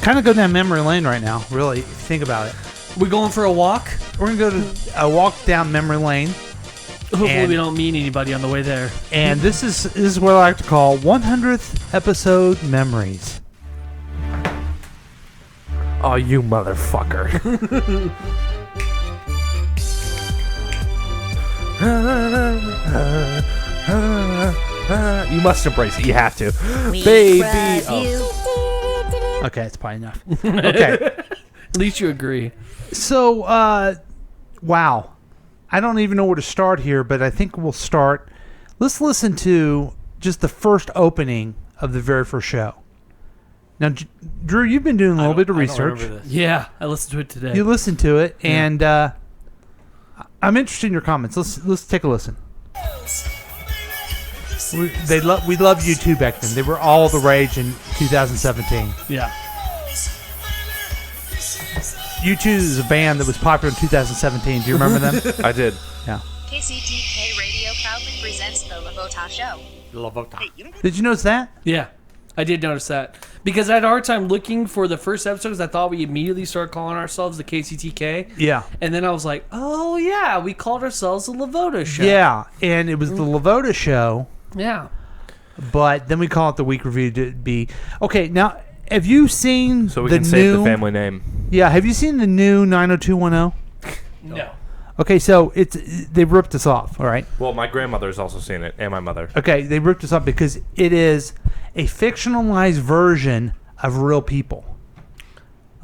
kind of go down memory lane right now. Really, if you think about it. We're going for a walk. We're gonna go to a walk down memory lane. Hopefully, we don't meet anybody on the way there. And this is what I like to call 100th episode memories. Oh, you motherfucker. You must embrace it. You have to. Baby. Oh. Okay, it's probably enough. Okay. At least you agree. So, wow. I don't even know where to start here, but I think we'll start. Let's listen to just the first opening of the very first show. Now, Drew, you've been doing a little bit of research. Yeah, I listened to it today. You listened to it, and I'm interested in your comments. Let's take a listen. We loved U2 back then. They were all the rage in 2017. Yeah. U2 is a band that was popular in 2017. Do you remember them? I did. Yeah. KCTK Radio proudly presents the Lavota Show. Did you notice that? Yeah, I did notice that. Because I had a hard time looking for the first episodes. I thought we immediately started calling ourselves the KCTK. Yeah. And then I was like, oh, yeah, we called ourselves the Lavota Show. Yeah, and it was the Lavota Show. Yeah. But then we call it the week review to be... Okay, now, have you seen So we the can new... save the family name. Yeah, have you seen the new 90210? No. Okay, so they ripped us off, all right? Well, my grandmother's also seen it, and my mother. Okay, they ripped us off because it is a fictionalized version of real people.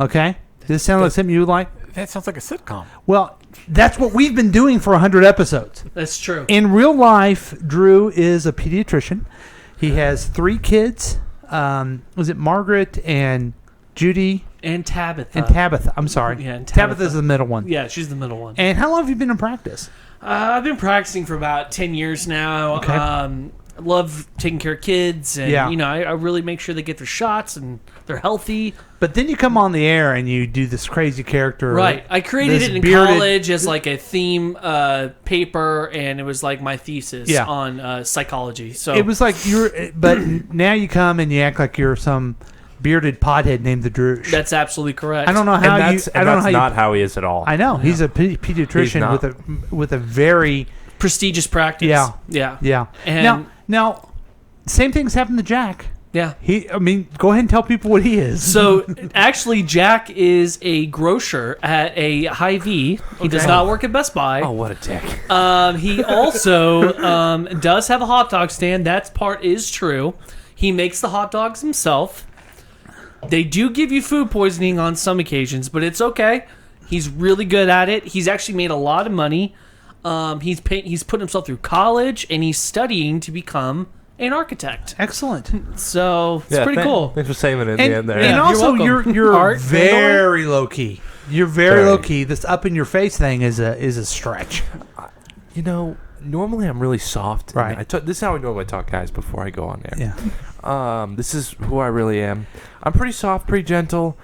Okay? Does this sound like something you would like? That sounds like a sitcom. Well, that's what we've been doing for 100 episodes. That's true. In real life, Drew is a pediatrician. He has 3 kids. Was it Margaret and Judy? And Tabitha. And Tabitha. I'm sorry. Yeah, and Tabitha's the middle one. Yeah, she's the middle one. And how long have you been in practice? I've been practicing for about 10 years now. Okay. love taking care of kids, and Yeah. I really make sure they get their shots and they're healthy. But then you come on the air and you do this crazy character. Right. I created this it in bearded- college as like a theme paper, and it was like my thesis Yeah. on psychology. So It was like but now you come and you act like you're some bearded pothead named the Droosh. That's absolutely correct. I don't know how And that's, I don't know how not you, how he is at all. I know he's a He's pediatrician not. with a very prestigious practice. Yeah. And Now, same things happened to Jack. Yeah. Go ahead and tell people what he is. So actually, Jack is a grocer at a Hy-Vee. He does not work at Best Buy. Oh, what a dick. He also does have a hot dog stand. That part is true. He makes the hot dogs himself. They do give you food poisoning on some occasions, but it's okay. He's really good at it. He's actually made a lot of money. He's put himself through college, and he's studying to become an architect. Excellent. So it's pretty cool. Thanks for saving it in the end there. And also, you're Art, very low key. You're very low key. This up in your face thing is a stretch. Normally I'm really soft. Right. This is how I normally talk, guys, before I go on there. Yeah. This is who I really am. I'm pretty soft, pretty gentle.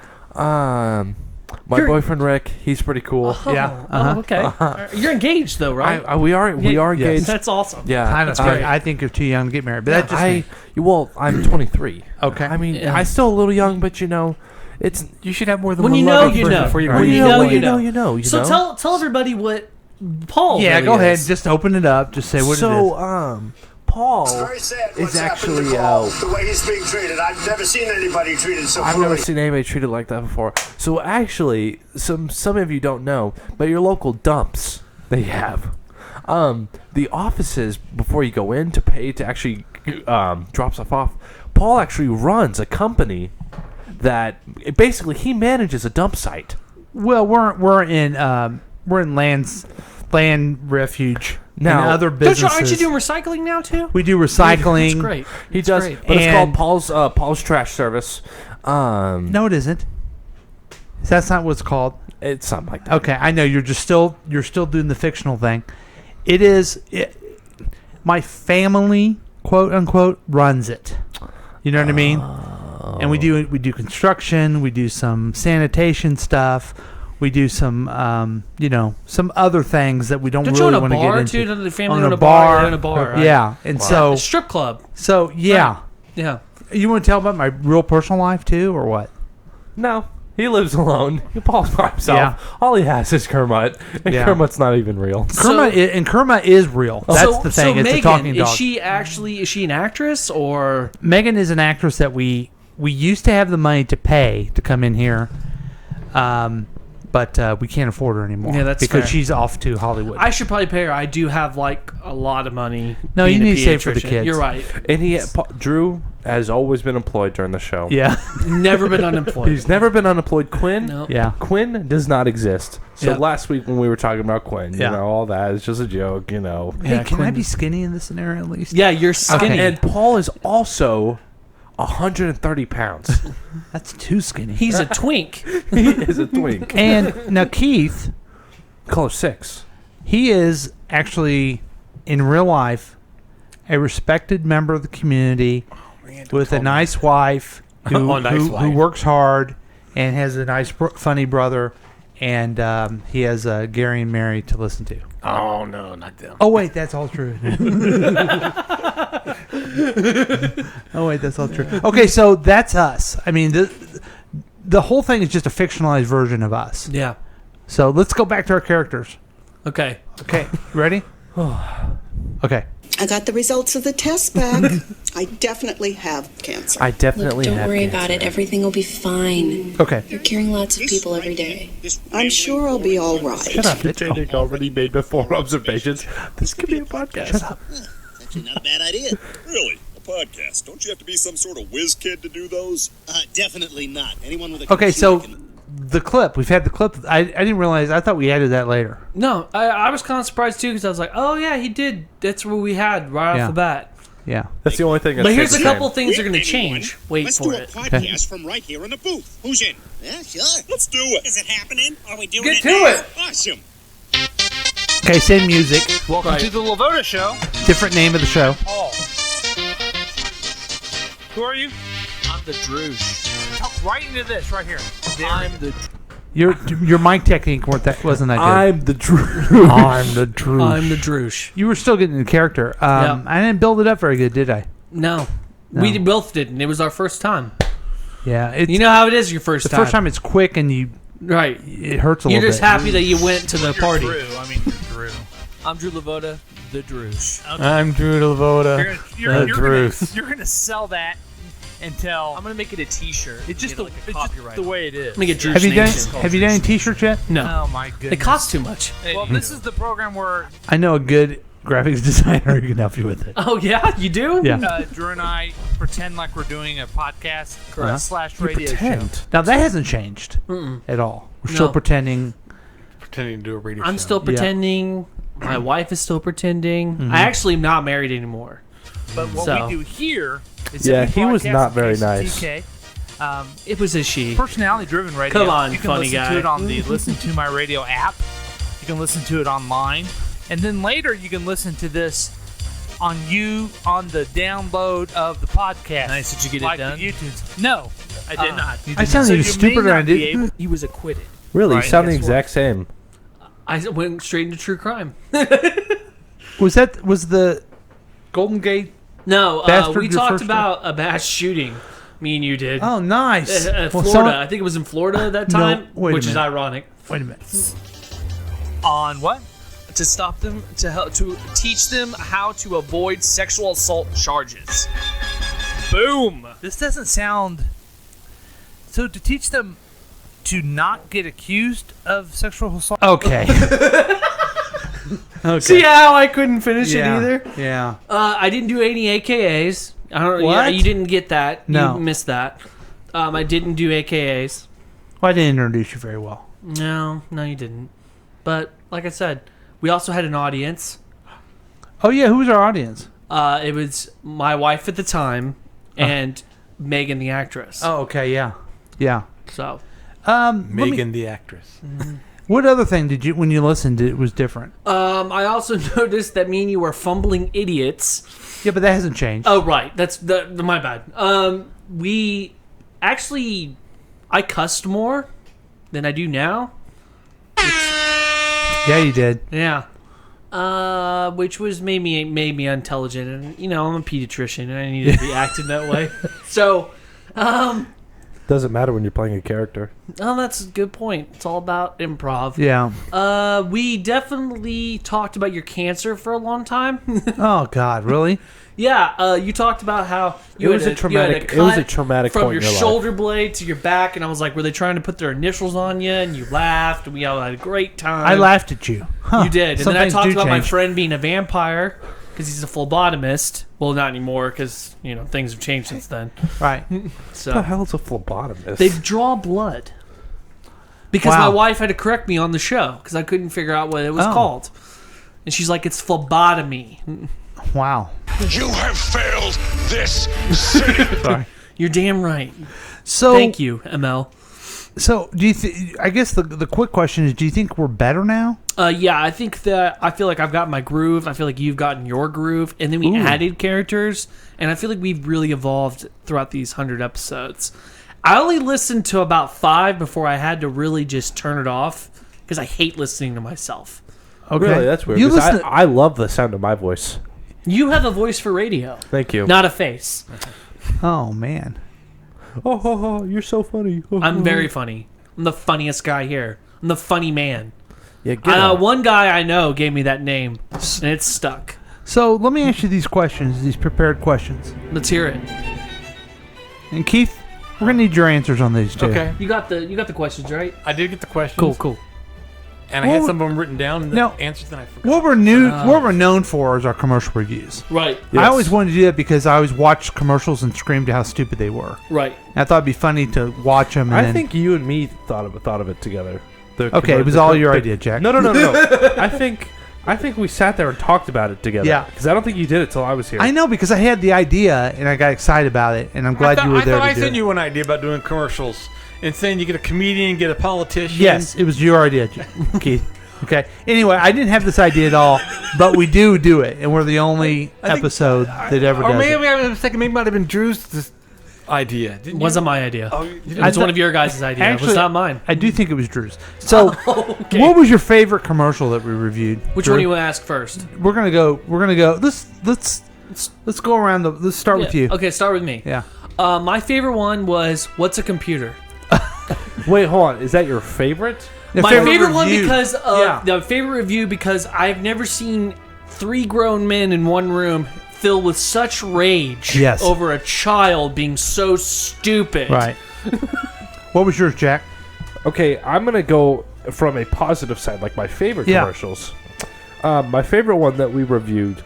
My boyfriend Rick, he's pretty cool. Okay. You're engaged though, right? We are engaged. That's awesome. Yeah. Kind of scary. I think you're too young to get married, but that's just me. I'm 23. Okay. I mean, I'm still a little young, but it's You should have more than When one you know, love you know. before you When go. you know, you know. You So know? tell everybody what Paul. Yeah, really go ahead. is. Just open it up. Just say what it is. Paul What's is actually the way he's being treated. I've never seen anybody treated so I've poorly. never seen anybody treated like that before. So actually, some of you don't know, but your local dumps, they have the offices before you go in to pay to actually drop stuff off. Paul actually runs a company that basically he manages a dump site. Well, we're in land refuge. Now, and other businesses. Aren't you doing recycling now too? We do recycling. That's great. He does, great. but it's And- called Paul's Trash Service. No, it isn't. That's not what it's called. It's something like that. Okay, I know you're still doing the fictional thing. It is. My family, quote unquote, runs it. You know what I mean? And we do construction. We do some sanitation stuff. We do some some other things that we don't Don't you really own a want to get bar into. too? Doesn't the family Own own a a bar? bar. They own a bar, right? Yeah, and so A strip club. So yeah, Right. Yeah. You want to tell about my real personal life too, or what? No, he lives alone. Paul's by himself. Yeah. All he has is Kermit, and Yeah. Kermit's not even real. Kermit is real. That's the thing. So It's Megan, a talking dog. is she an actress or? Megan is an actress that we used to have the money to pay to come in here, but we can't afford her anymore. Yeah, that's because fair. she's off to Hollywood. I should probably pay her. I do have like a lot of money. No, being you a need to save for the pediatrician. kids. You're right. And Drew has always been employed during the show. Yeah. Never been unemployed. He's never been unemployed. Quinn, No. Yeah. Quinn does not exist. So Yeah. last week when we were talking about Quinn, Yeah. all that is just a joke, Hey, can I be skinny in this scenario at least? Yeah, you're skinny. And Paul is also 130 pounds. That's too skinny. He's a twink. He is a twink. And now Keith, color 6. He is actually in real life a respected member of the community with a nice wife who, who works hard and has a nice funny brother, and he has Gary and Mary to listen to. Oh no, not them. Oh wait, that's all true. Oh wait, that's all true. Okay, so that's us. I mean, the whole thing is just a fictionalized version of us. Yeah. So let's go back to our characters. Okay. Okay, ready? Okay. I got the results of the test back. I definitely have cancer. I definitely Look, have don't worry cancer. about it. Everything will be fine. Okay. You're curing lots of people every day. I'm sure I'll be all right. Shut up. It's already made before observations. This could be a podcast. Shut up. It's actually not a bad idea. Really? A podcast? Don't you have to be some sort of whiz kid to do those? Definitely not. Anyone with a Okay, computer so can- the clip, we've had the clip. I didn't realize, I thought we added that later. No, I was kind of surprised too because I was like, oh yeah, he did. That's what we had right Yeah. off the bat. Yeah. That's the only thing. But here's a couple things that are going to change. Wait Let's for do a it. podcast from right here in the booth. Who's in? Yeah, sure. Let's do it. Is it happening? Are we doing Get it to now? it. Awesome. Okay, same music. Welcome to the Lavota Show. Different name of the show. Paul. Who are you? I'm the Droosh. Talk right into this right here. I'm the. Your mic technique wasn't that good. I'm the Droosh. I'm the Droosh. I'm the Droosh. You were still getting the character. I didn't build it up very good, did I? No. We both didn't. It was our first time. Yeah. You know how it is your first time. The first time it's quick and you... Right. It hurts a You're little bit. just happy that you went to the party. Drew. I mean, you're Drew. I'm Drew Lavoda, the Droosh. Okay. I'm Drew Lavoda, the Droosh. You're gonna sell that until I'm gonna make it a T-shirt. It's just, like it's just the way it is. Let me get Droosh Have you Nation. done any T-shirts yet? No. Oh my goodness. They cost too much. Well, this is the program where I know a good graphics designer who can help you with it. Oh yeah, you do? Yeah. Drew and I pretend like we're doing a podcast / You radio pretend. show. Now that hasn't changed at all. We're still pretending. Pretending to do a radio I'm show. still pretending. My wife is still pretending. Mhm. I actually am not married anymore. But what So. we do here is Yeah, that we he was broadcast not on very KCTK. It was a she. Personality-driven radio. Come on, you can funny listen guy. to it on the Listen to My Radio app. You can listen to it online, and then later you can listen to this on the download of the podcast. Nice. Did you get it like done? The YouTube's. No, I did not. I sounded stupid may when I not be did. able- He was acquitted. Really? Right, You sound the guess what? exact same. I went straight into true crime. Was the Golden Gate? No, Bastard we your talked first about a mass shooting. Me and you did. Oh, nice. Well, Florida. someone- I think it was in Florida at that No, time, wait a which is minute. ironic. Wait a minute. On what? To stop them, to help, to teach them how to avoid sexual assault charges. Boom. This doesn't sound. So to teach them to not get accused of sexual assault. Okay. Okay. See how I couldn't finish Yeah, it either? yeah. I didn't do any AKAs. I don't. What? Yeah, you didn't get that. No. You missed that. I didn't do AKAs. Well, I didn't introduce you very well. No, you didn't. But like I said, we also had an audience. Oh yeah, who was our audience? It was my wife at the time and Megan the actress. Oh, okay, yeah, yeah. So, Megan the actress. What other thing did you, when you listened, it was different? I also noticed that me and you were fumbling idiots. Yeah, but that hasn't changed. Oh, right. That's my bad. We actually, I cussed more than I do now. Yeah, you did. Yeah. Which was made me intelligent, and I'm a pediatrician, and I need to be acting that way. So, Doesn't matter when you're playing a character. oh, that's a good point. It's all about improv. Yeah. We definitely talked about your cancer for a long time. Oh God, really? Yeah, you talked about how you It was had a traumatic- it was a traumatic from point your in your life. shoulder blade to your back, and I was like, were they trying to put their initials on you? And you laughed, and we all had a great time. I laughed at you. Huh. You did, and Some then I things talked do about my change. friend being a vampire because he's a phlebotomist. Well, not anymore because things have changed since then. Right. So What the hell is a phlebotomist? they draw blood. Because Wow. my wife had to correct me on the show because I couldn't figure out what it was Oh. called, and she's like, "It's phlebotomy." Wow. You have failed this city. Sorry. You're damn right. So Thank you, ML. So do you? I guess the quick question is: do you think we're better now? Yeah, I think that I feel like I've got my groove. I feel like you've gotten your groove, and then we Ooh. added characters, and I feel like we've really evolved throughout these 100 episodes. I only listened to about 5 before I had to really just turn it off because I hate listening to myself. Okay. Really, that's weird. You 'cause listen. I love the sound of my voice. You have a voice for radio, Thank you. not a face. Oh man. Oh, you're so funny. I'm very funny. I'm the funniest guy here. I'm the funny man. Yeah, get out. One guy I know gave me that name, and it's stuck. So let me ask you these questions, these prepared questions. Let's hear it. And Keith, we're gonna need your answers on these too. Okay. You got the questions right. I did get the questions. Cool. And I had some of them written down and the Now, answers that I forgot. What we're known for is our commercial reviews. Right. I always wanted to do that because I always watched commercials and screamed how stupid they were. Right. And I thought it'd be funny to watch them. And I then, think you and me thought of it together. Okay, it was all your idea, Jack. No. I think we sat there and talked about it together. Yeah. Because I don't think you did it till I was here. I know because I had the idea and I got excited about it, and I'm glad you were there I to do sent it. you an idea about doing commercials and saying you get a comedian, get a politician. Yes, it was your idea, Keith. Okay. Anyway, I didn't have this idea at all, but we do it, and we're the only episode that ever Or does maybe it. I was thinking maybe it might have been Drew's idea. Didn't you? Wasn't my idea. Oh, it was one of your guys' idea. It was not mine. I do think it was Drew's. So, Okay. what was your favorite commercial that we reviewed? Which Drew? one do you want to ask first? We're gonna go. Let's go around the. Let's start with you. Okay, start with me. Yeah. My favorite one was What's a Computer? Wait, hold on. Is that your favorite? My favorite one because the favorite review because I've never seen 3 grown men in one room filled with such rage over a child being so stupid. Right. What was yours, Jack? Okay, I'm gonna go from a positive side, like my favorite commercials. My favorite one that we reviewed,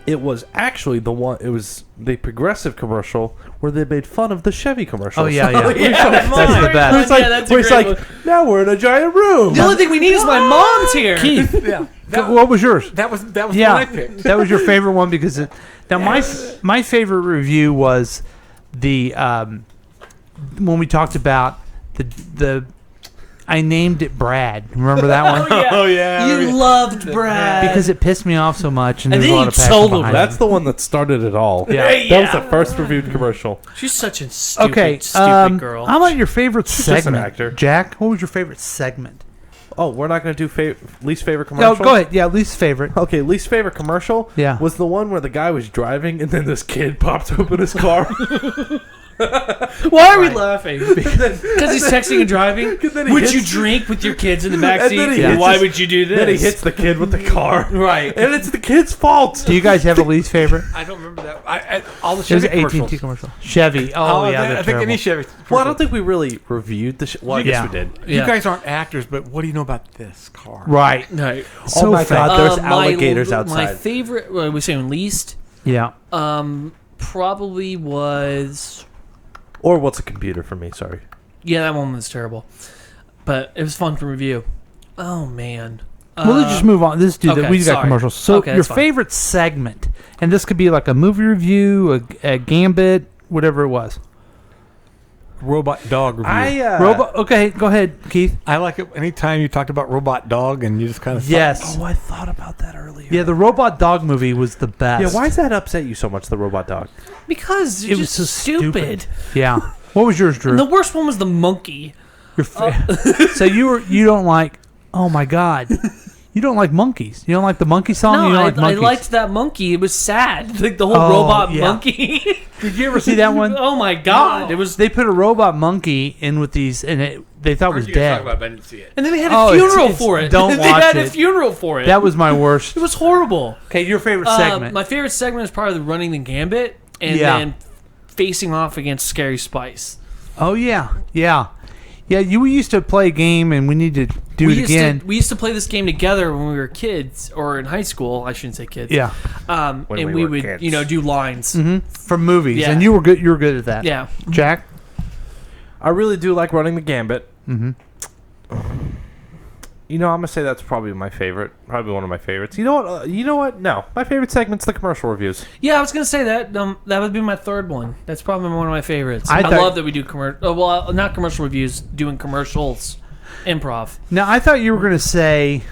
it was actually the one. It was the Progressive commercial where they made fun of the Chevy commercials. Oh yeah, yeah. That's the best. It's like, that's a where it's great like now we're in a giant room. The only thing we need is my mom's here. Keith. Yeah. What was yours? That was the one I picked. That was your favorite one because my favorite review was the when we talked about the I named it Brad. Remember that one? Oh yeah. You loved Brad because it pissed me off so much, and And there's a then lot you of passion sold him. behind That's it. the one that started it all. Yeah. That was the first reviewed commercial. She's such a stupid, Okay, stupid girl. how about your favorite She's just an segment, actor. Jack? What was your favorite segment? Oh, we're not going to do least favorite No, commercial? go ahead. Yeah, least favorite. Okay, least favorite commercial was the one where the guy was driving and then this kid popped open his car. Why are we laughing? Because he's texting and driving? Would you drink with your kids in the backseat? Why would you do this? Then he hits the kid with the car. Right. And it's the kid's fault. Do you guys have a least favorite? I don't remember that. All the It was Chevy an commercials. AT&T commercial. Chevy. Oh, yeah, I they're think terrible. any Chevy. Well, I don't think we really reviewed the well, I guess we did. You guys aren't actors, but what do you know about this car? Right. No. Oh my God, there's alligators My outside. favorite, what are we saying, least? Yeah. Probably was... Or What's a Computer for me, sorry. Yeah, that one was terrible. But it was fun to review. Oh, man. Well, let's just move on. Let's do that. okay, We got sorry. commercials. So Okay, your that's fine. favorite segment, and this could be like a movie review, a gambit, whatever it was. Robot dog review. Robot. Okay, go ahead, Keith. I like it anytime you talked about robot dog and you just kind of Yes. Oh, I thought about that earlier. Yeah, the robot dog movie was the best. Yeah, why does that upset you so much, the robot dog? Because It it's was just so stupid. Yeah. What was yours, Drew? And the worst one was the monkey. So you don't like? Oh my God. You don't like monkeys. You don't like the monkey song. No, you don't I, like I monkeys. liked that monkey. It was sad. Like the whole Oh, robot yeah. monkey. Did you ever see that one? Oh my God! It was. They put a robot monkey in with these, and they thought it was dead. I didn't see it. And then they had a Oh, it's- funeral it's- for it. don't they watch had a it. funeral for it. That was my worst. It was horrible. Okay, your favorite segment? My favorite segment is probably the running the gambit, and Yeah. then facing off against Scary Spice. Oh yeah, yeah, yeah. We used to play a game, and we need to do it again. We used to play this game together when we were kids, or in high school. I shouldn't say kids. Yeah. And When we we were would, kids. do lines. From movies, Yeah. and you were good. You were good at that. Yeah. Jack. I really do like Running the Gambit. Mm-hmm. You know, I'm gonna say that's probably my favorite. Probably one of my favorites. You know what? You know what? No, my favorite segment's the commercial reviews. Yeah, I was gonna say that. That would be my third one. That's probably one of my favorites. I I thought- love that we do not commercial reviews, doing commercials, improv. Now I thought you were going to say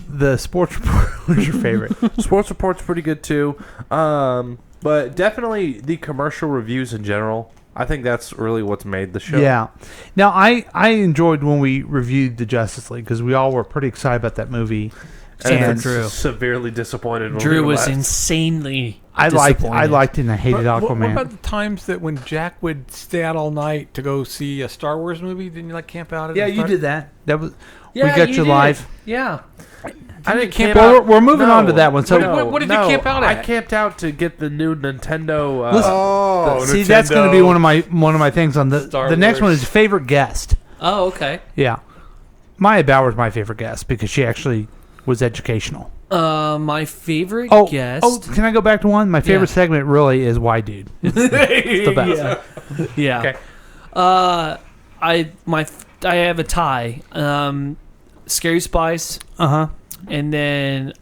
the sports report was your favorite. Sports Report's pretty good too, but definitely the commercial reviews in general. I think that's really what's made the show. Yeah. Now I enjoyed when we reviewed the Justice League because we all were pretty excited about that movie. And Drew. severely disappointed. When Drew we was left. insanely. I liked it and I hated What Aquaman. about the times that when Jack would stay out all night to go see a Star Wars movie? Didn't you camp out at Yeah, the you start? did that. That was Yeah, we got you did. live. Yeah. I didn't camp Well, out. we're moving on to that one. So What did you camp out at? I camped out to get the new Nintendo. see, that's going to be one of my things on the Star the next one Wars. is favorite guest. Oh, okay. Yeah, Maya Bauer's my favorite guest because she actually was educational. My favorite Oh, guest. can I go back to one? My favorite Yeah. segment really is Why Dude. It's the best. Yeah. Okay. I have a tie. Scary Spice, and then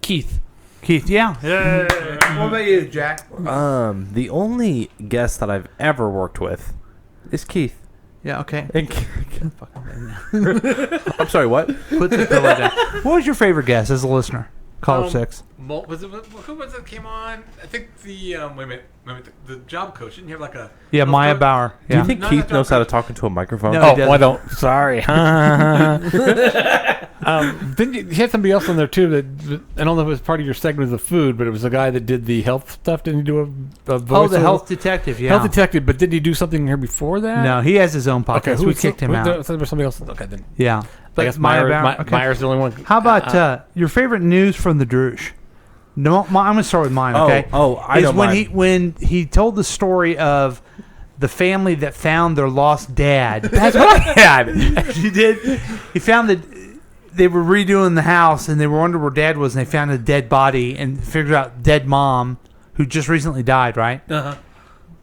Keith. Keith, yeah. What about you, Jack? The only guest that I've ever worked with is Keith. Yeah, okay. I'm sorry, what? Put the pillow down. What was your favorite guest as a listener? Caller 6. Who was it came on? I think the wait a minute, the job coach didn't you have like a Maya Bauer. Do you think Keith knows how to talk into a microphone? No, he I don't. Sorry. Then you had somebody else on there too. That I don't know if it was part of your segment of the food, but it was the guy that did the health stuff. Didn't he do a voice? Oh, the health detective. Yeah, health detective. But did he do something here before that? No, he has his own podcast. Okay, We kicked him out. There was somebody else. Okay, then. Yeah. I guess Maya Meyer's the only one. How about your favorite news from the Droosh? No, I'm going to start with mine, okay? I know when mine. when he told the story of the family that found their lost dad. That's what I had. He did. He found that they were redoing the house and they were wondering where dad was, and they found a dead body and figured out dead mom, who just recently died, right? Uh-huh.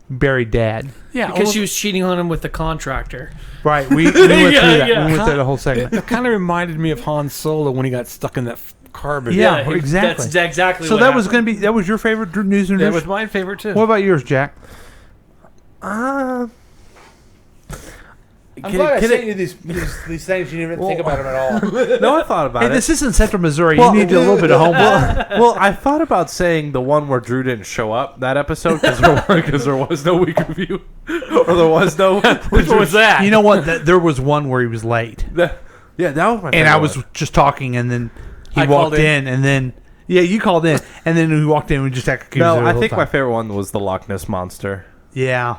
Buried dad. Yeah, because she was cheating on him with the contractor. Right. We went through that. We went through the whole segment. It kind of reminded me of Han Solo when he got stuck in that carbon. Yeah, exactly. That's exactly. So what that happened. was going to be was your favorite news and That news? was my favorite too. What about yours, Jack? I'm glad I sent you these things. You didn't even think about them at all. No, I thought about it. This isn't Central Missouri. You need a little bit of homework. Well, I thought about saying the one where Drew didn't show up that episode because there was no week review, or there was no. Which one was that? You know what? There was one where he was late. Yeah, that was my favorite. And I was just talking, and then he I walked called in. and then you called in, and then we walked in. And we just acted accused. No, the I whole think time. my favorite one was the Loch Ness monster. Yeah,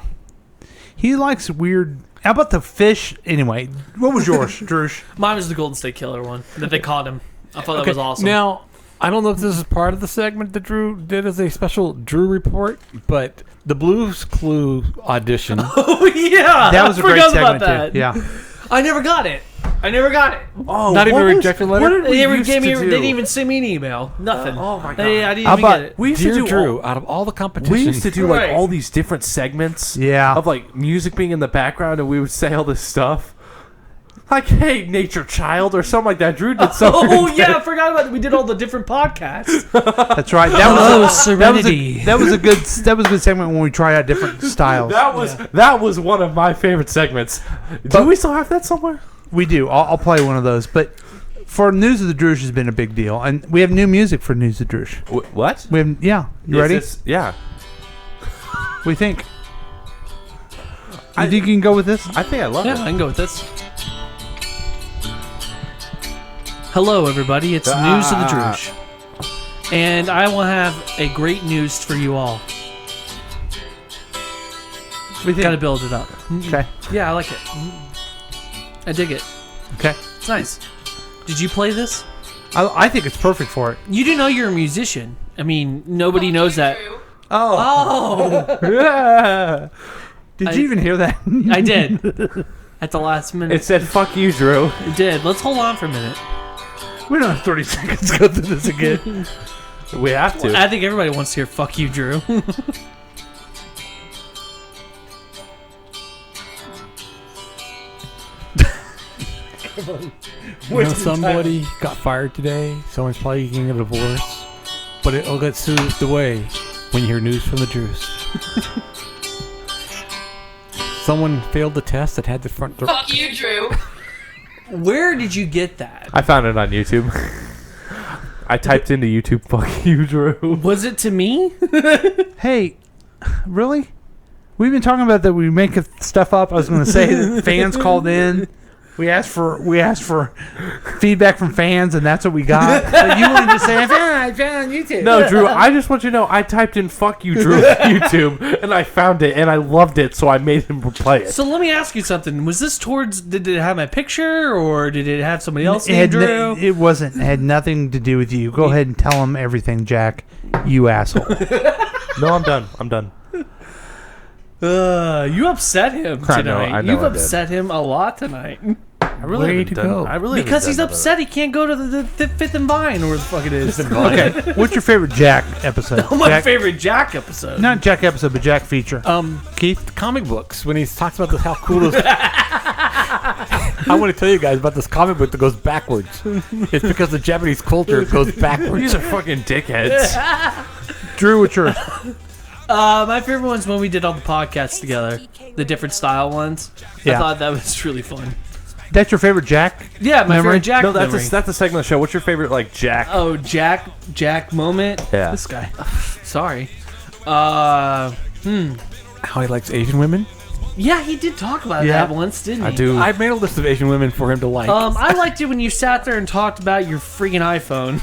he likes weird. How about the fish? Anyway, what was yours, Droosh? Mine was the Golden State Killer one that they caught him. I thought that was awesome. Now, I don't know if this is part of the segment that Drew did as a special Drew report, but the Blues Clue audition. Oh yeah, That was a I great forgot segment about that. too. Yeah. I never got it. Oh, Not even a rejection letter? They didn't even send me an email. Nothing. Oh my God. I didn't How even about- get it. We used to Dear do Drew, out of all the competition, We used to do like Right. all these different segments. Yeah. Of like music being in the background, and we would say all this stuff. Like, hey, nature child, or something like that. Drew did something. Oh yeah, I forgot about that. We did all the different podcasts. That's right. That was Serenity. That was a good segment when we tried out different styles. That was one of my favorite segments. Do we still have that somewhere? We do. I'll play one of those. But for News of the Droosh has been a big deal, and we have new music for News of the Droosh. What? We have, yeah. You ready? Yeah. What do you think? You think you can go with this? I think I love Yeah, it. I can go with this. Hello, everybody. It's News of the Droosh. And I will have a great news for you all. We Got to build it up. Okay. Yeah, I like it. I dig it. Okay. It's nice. Did you play this? I think it's perfect for it. You do know you're a musician. I mean, nobody knows that. Oh. Oh! Yeah. Did you even hear that? I did. At the last minute. It said, fuck you, Drew. It did. Let's hold on for a minute. We don't have 30 seconds to go through this again. We have to. I think everybody wants to hear "fuck you, Drew." You know, somebody got fired today. Someone's probably getting a divorce, but it'll get soothed away when you hear news from the Drews. Someone failed the test that had the front door. Fuck you, Drew. Where did you get that? I found it on YouTube. I typed into YouTube, fuck you, Drew. Was it to me? Hey, really? We've been talking about that we make stuff up. I was going to say that fans called in. We asked for feedback from fans, and that's what we got. But you wanted to say, I found on YouTube. No, Drew, I just want you to know I typed in fuck you, Drew, on YouTube, and I found it, and I loved it, so I made him play it. So let me ask you something. Was this towards? Did it have my picture, or did it have somebody else It named had, Drew? it wasn't. It had nothing to do with you. Go ahead and tell them everything, Jack. You asshole. No, I'm done. I'm done. You upset him I tonight. know You've I did. upset him a lot tonight. I really Way haven't to done- go. I really Because haven't he's done upset he can't go to the Fifth and Vine, or where the fuck it is. Okay. What's your favorite Jack episode? My Jack, favorite Jack episode. not Jack episode, but Jack feature. Keith, comic books, when he talks about how cool those... I want to tell you guys about this comic book that goes backwards. It's because the Japanese culture goes backwards. These are fucking dickheads. Drew, what's yours? My favorite one's when we did all the podcasts together, the different style ones. I Yeah. thought that was really fun. That's your favorite Jack? Yeah, my memory? favorite Jack No, that's memory. that's the segment of the show. What's your favorite like Jack? Oh, Jack moment. Yeah. This guy. Sorry. How he likes Asian women? Yeah, he did talk about Yeah. that once, didn't he? I do. I made a list of Asian women for him to like. I liked it when you sat there and talked about your freaking iPhone.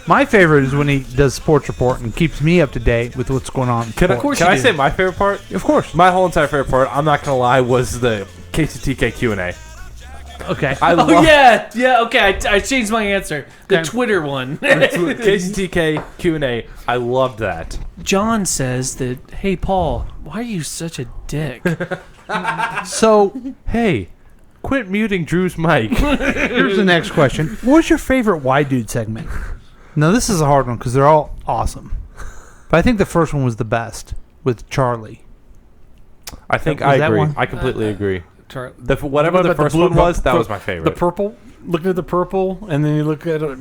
My favorite is when he does sports report and keeps me up to date with what's going on. Can I say my favorite part? Of course. My whole entire favorite part, I'm not going to lie, was the KCTK Q&A. Okay. Okay, I changed my answer. The Twitter one. KCTK Q&A, I loved that. John says that, hey, Paul, why are you such a dick? So, hey, quit muting Drew's mic. Here's the next question. What's your favorite Why Dude segment? Now, this is a hard one because they're all awesome. But I think the first one was the best with Charlie. I think Was I that agree. one? I completely agree. Whatever What the about first blue- one was, that was my favorite. The purple, looking at the purple, and then you look at it,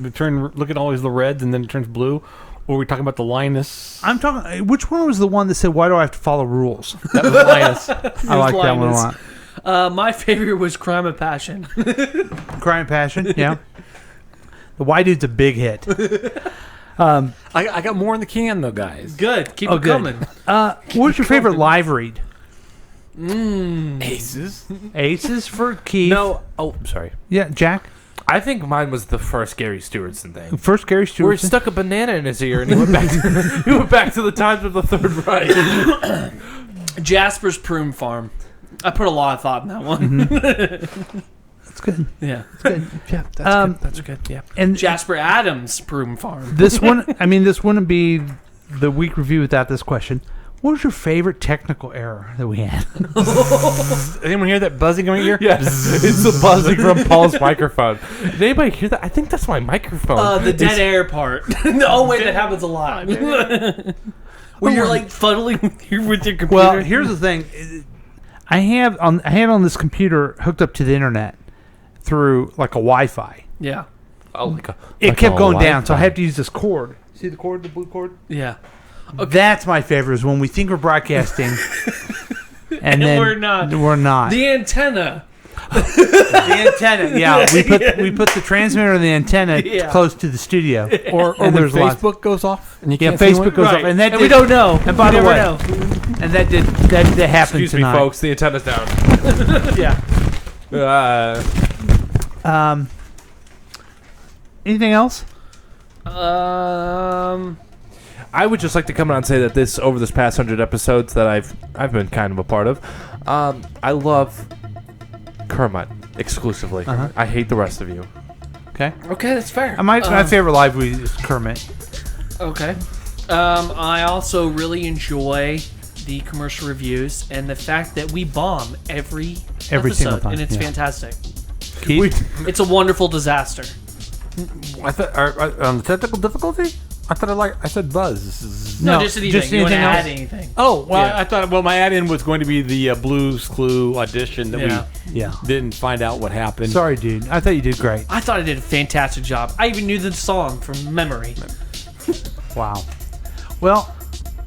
look at always the reds, and then it turns blue. Or are we talking about the Linus? I'm talking. Which one was the one that said, "Why do I have to follow rules"? That was Linus. I like that one a lot. My favorite was Crime of Passion. Crime and Passion, yeah. The Why Dude's a big hit. I got more in the can though, guys. Good, keep it coming. What's your favorite live read? Aces. Aces for Keith. No. Oh, sorry. Yeah, Jack. I think mine was the first Gary Stewartson thing. First Gary Stewart. Where he stuck a banana in his ear and he went back to, he went back to the times of the Third Reich. Jasper's Prune Farm. I put a lot of thought in that one. That's good. Yeah. That's good. Yeah, that's good. That's good. Yeah. And Jasper Adams Prune Farm. this one, I mean, this wouldn't be the week review without this question. What was your favorite technical error that we had? Anyone hear that buzzing in my ear? Yes, it's the buzzing from Paul's microphone. Did anybody hear that? I think that's my microphone. The dead air part. Oh wait, that happens a lot. Where you're like fuddling with your computer. Well, here's the thing. I had on this computer hooked up to the internet through like a Wi-Fi. Yeah. Oh, like It kept a going down, so I Wi-Fi. have to use this cord. See the cord, the blue cord? Yeah. That's my favorite, is when we think we're broadcasting, and then we're not. We're not. The antenna. The antenna, yeah. We put the transmitter and the antenna Yeah. close to the studio. Or And when there's lots- Facebook goes off and you Yeah, can't see Facebook one? goes off, Right. and that And we did- don't know. And by We the never way, know. and that happened Excuse me, tonight. folks. The antenna's down. Yeah. Anything else? I would just like to come out and say that over this past 100 episodes that I've been kind of a part of, I love Kermit exclusively. Uh-huh. I hate the rest of you. Okay. Okay, that's fair. My favorite live read is Kermit. Okay. I also really enjoy the commercial reviews and the fact that we bomb every Every single episode, time, and it's yeah. fantastic. Keith? It's a wonderful disaster. I thought on the technical difficulty. I thought I said buzz. No, just anything. You want to add anything? Oh well, Yeah. I thought my add-in was going to be the Blues Clue audition that we Yeah. didn't find out what happened. Sorry, dude. I thought you did great. I thought I did a fantastic job. I even knew the song from memory. Wow. Well,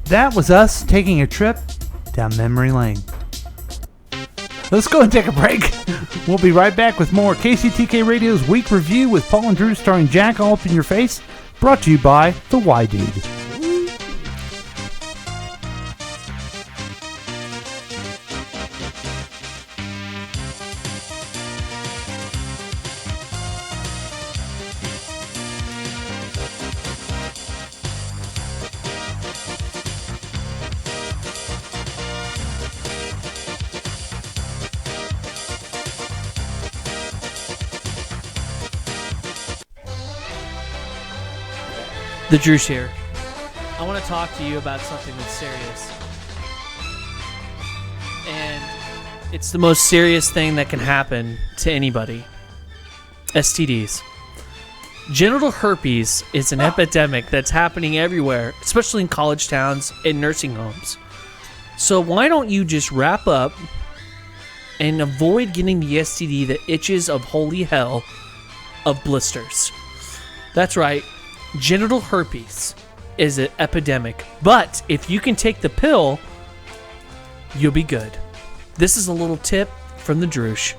that was us taking a trip down memory lane. Let's go and take a break. We'll be right back with more KCTK Radio's Week Review with Paul and Drew starring Jack all up in your face. Brought to you by The Y Dude. The Drew's here. I want to talk to you about something that's serious. And it's the most serious thing that can happen to anybody. STDs. Genital herpes is an epidemic that's happening everywhere, especially in college towns and nursing homes. So why don't you just wrap up and avoid getting the STD that itches of holy hell of blisters? That's right. Genital herpes is an epidemic, but if you can take the pill, you'll be good. This is a little tip from the Droosh.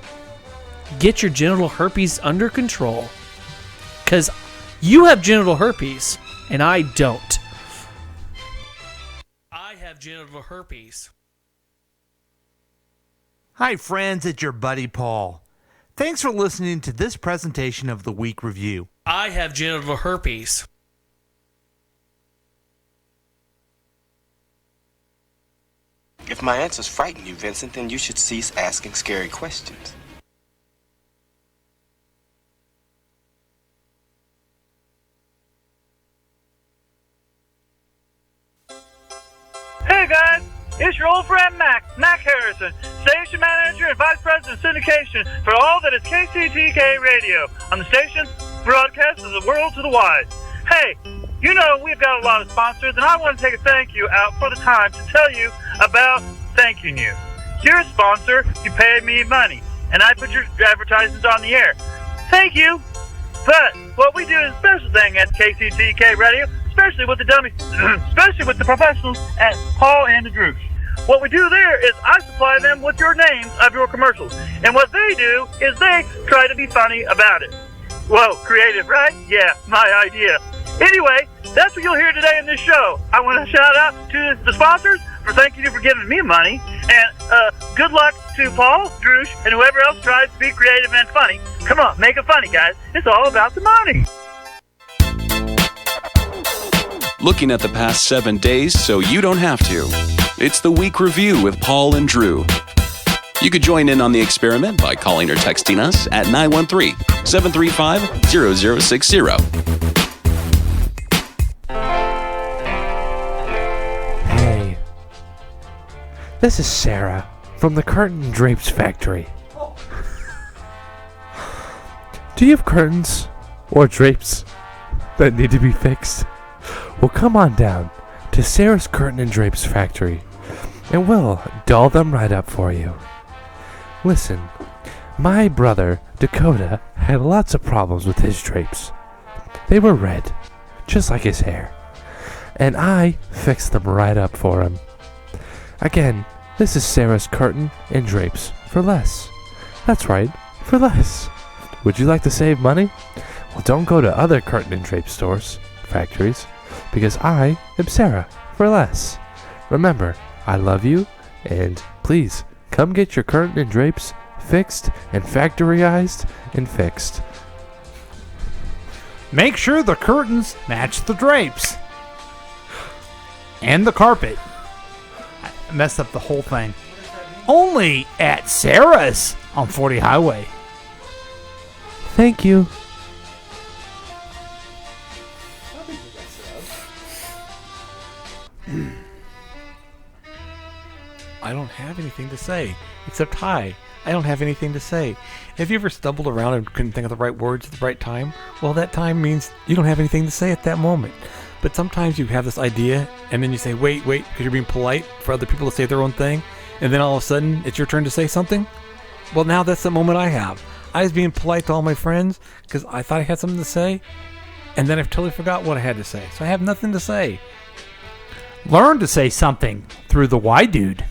get your genital herpes under control. Because you have genital herpes, and I don't. I have genital herpes. Hi, friends, it's your buddy Paul. Thanks for listening to this presentation of the Week Review. I have genital herpes. If my answers frighten you, Vincent, then you should cease asking scary questions. Hey guys, it's your old friend Mac Harrison, station manager and vice president of syndication for all that is KCTK Radio on the station broadcast of the world to the wide. Hey, you know we've got a lot of sponsors, and I want to take a thank you out for the time to tell you about thanking you. You're a sponsor, you pay me money, and I put your advertisements on the air. Thank you. But what we do is a special thing at KCTK Radio, especially with the dummies, especially with the professionals at Paul and the Droosh. What we do there is I supply them with your names of your commercials. And what they do is they try to be funny about it. Whoa, creative, right? Yeah, my idea. Anyway, that's what you'll hear today in this show. I want to shout out to the sponsors for thanking you for giving me money. And good luck to Paul, Droosh, and whoever else tries to be creative and funny. Come on, make it funny, guys. It's all about the money. Looking at the past 7 days so you don't have to. It's the Week Review with Paul and Drew. You could join in on the experiment by calling or texting us at 913-735-0060. Hey, this is Sarah from the Curtain and Drapes Factory. Do you have curtains or drapes that need to be fixed? Well, come on down to Sarah's Curtain and Drapes Factory, and we'll doll them right up for you. Listen, my brother, Dakota, had lots of problems with his drapes. They were red, just like his hair, and I fixed them right up for him. Again, this is Sarah's Curtain and Drapes for less. That's right, for less. Would you like to save money? Well, don't go to other curtain and drape stores, factories, because I am Sarah for less. Remember, I love you, and please come get your curtain and drapes fixed and factoryized and fixed. Make sure the curtains match the drapes. And the carpet. I messed up the whole thing. Only at Sarah's on 40 Highway. Thank you. I don't have anything to say, except hi. I don't have anything to say. Have you ever stumbled around and couldn't think of the right words at the right time? Well, that time means you don't have anything to say at that moment. But sometimes you have this idea, and then you say, wait, because you're being polite for other people to say their own thing, and then all of a sudden, it's your turn to say something? Well, now that's the moment I have. I was being polite to all my friends, because I thought I had something to say, and then I totally forgot what I had to say. So I have nothing to say. Learn to say something through the Y Dude.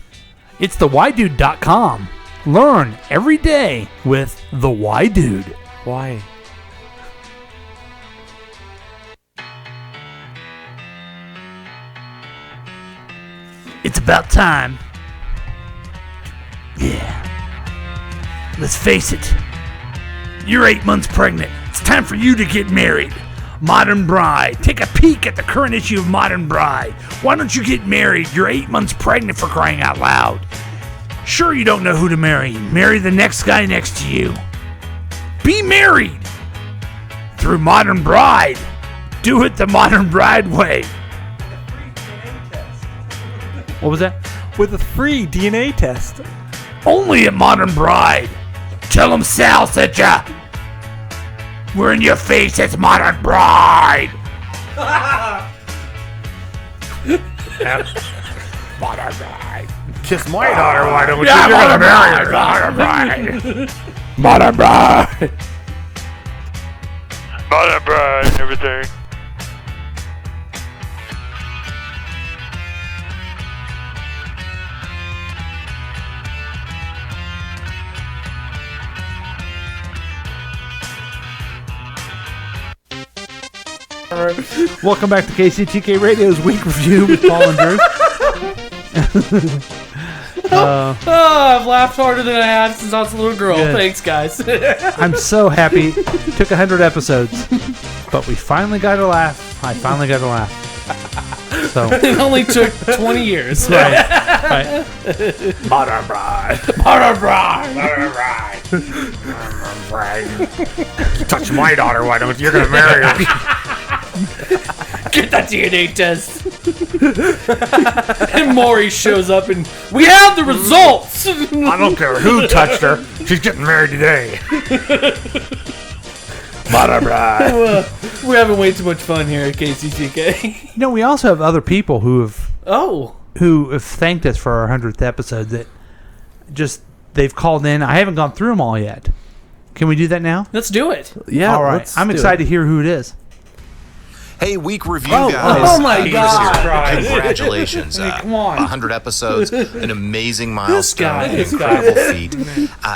It's theydude.com. Learn every day with the Y Dude. Why? It's about time. Yeah. Let's face it. You're 8 months pregnant. It's time for you to get married. Modern Bride. Take a peek at the current issue of Modern Bride. Why don't you get married? You're 8 months pregnant, for crying out loud. Sure, you don't know who to marry. Marry the next guy next to you. Be married through Modern Bride. Do it the Modern Bride way. What was that? With a free DNA test. Only at Modern Bride. Tell them Sal sent ya. We're in your face, it's Modern Bride. Modern Bride. Kiss my daughter, why don't you? Yeah, You're gonna marry her. Modern Bride. Modern Bride. Modern Bride and everything. Welcome back to KCTK Radio's Week Review with Paul and Drew. I've laughed harder than I have since I was a little girl. Good. Thanks, guys. I'm so happy. Took 100 episodes, but we finally got a laugh. I finally got a laugh. So It only took 20 years. right. Butter bride. Butter bride. Touch my daughter, why don't you? You're going to marry her. Get that DNA test. And Maury shows up and we have the results. I don't care who touched her. She's getting married today. Butter bride. We're having way too much fun here at KCTK. We also have other people who have thanked us for our 100th episode that just they've called in. I haven't gone through them all yet. Can we do that now? Let's do it. Yeah. All right. I'm excited to hear who it is. Hey, week review, guys. Oh my God. Congratulations. I mean, come on. 100 episodes, an amazing milestone, an incredible feat.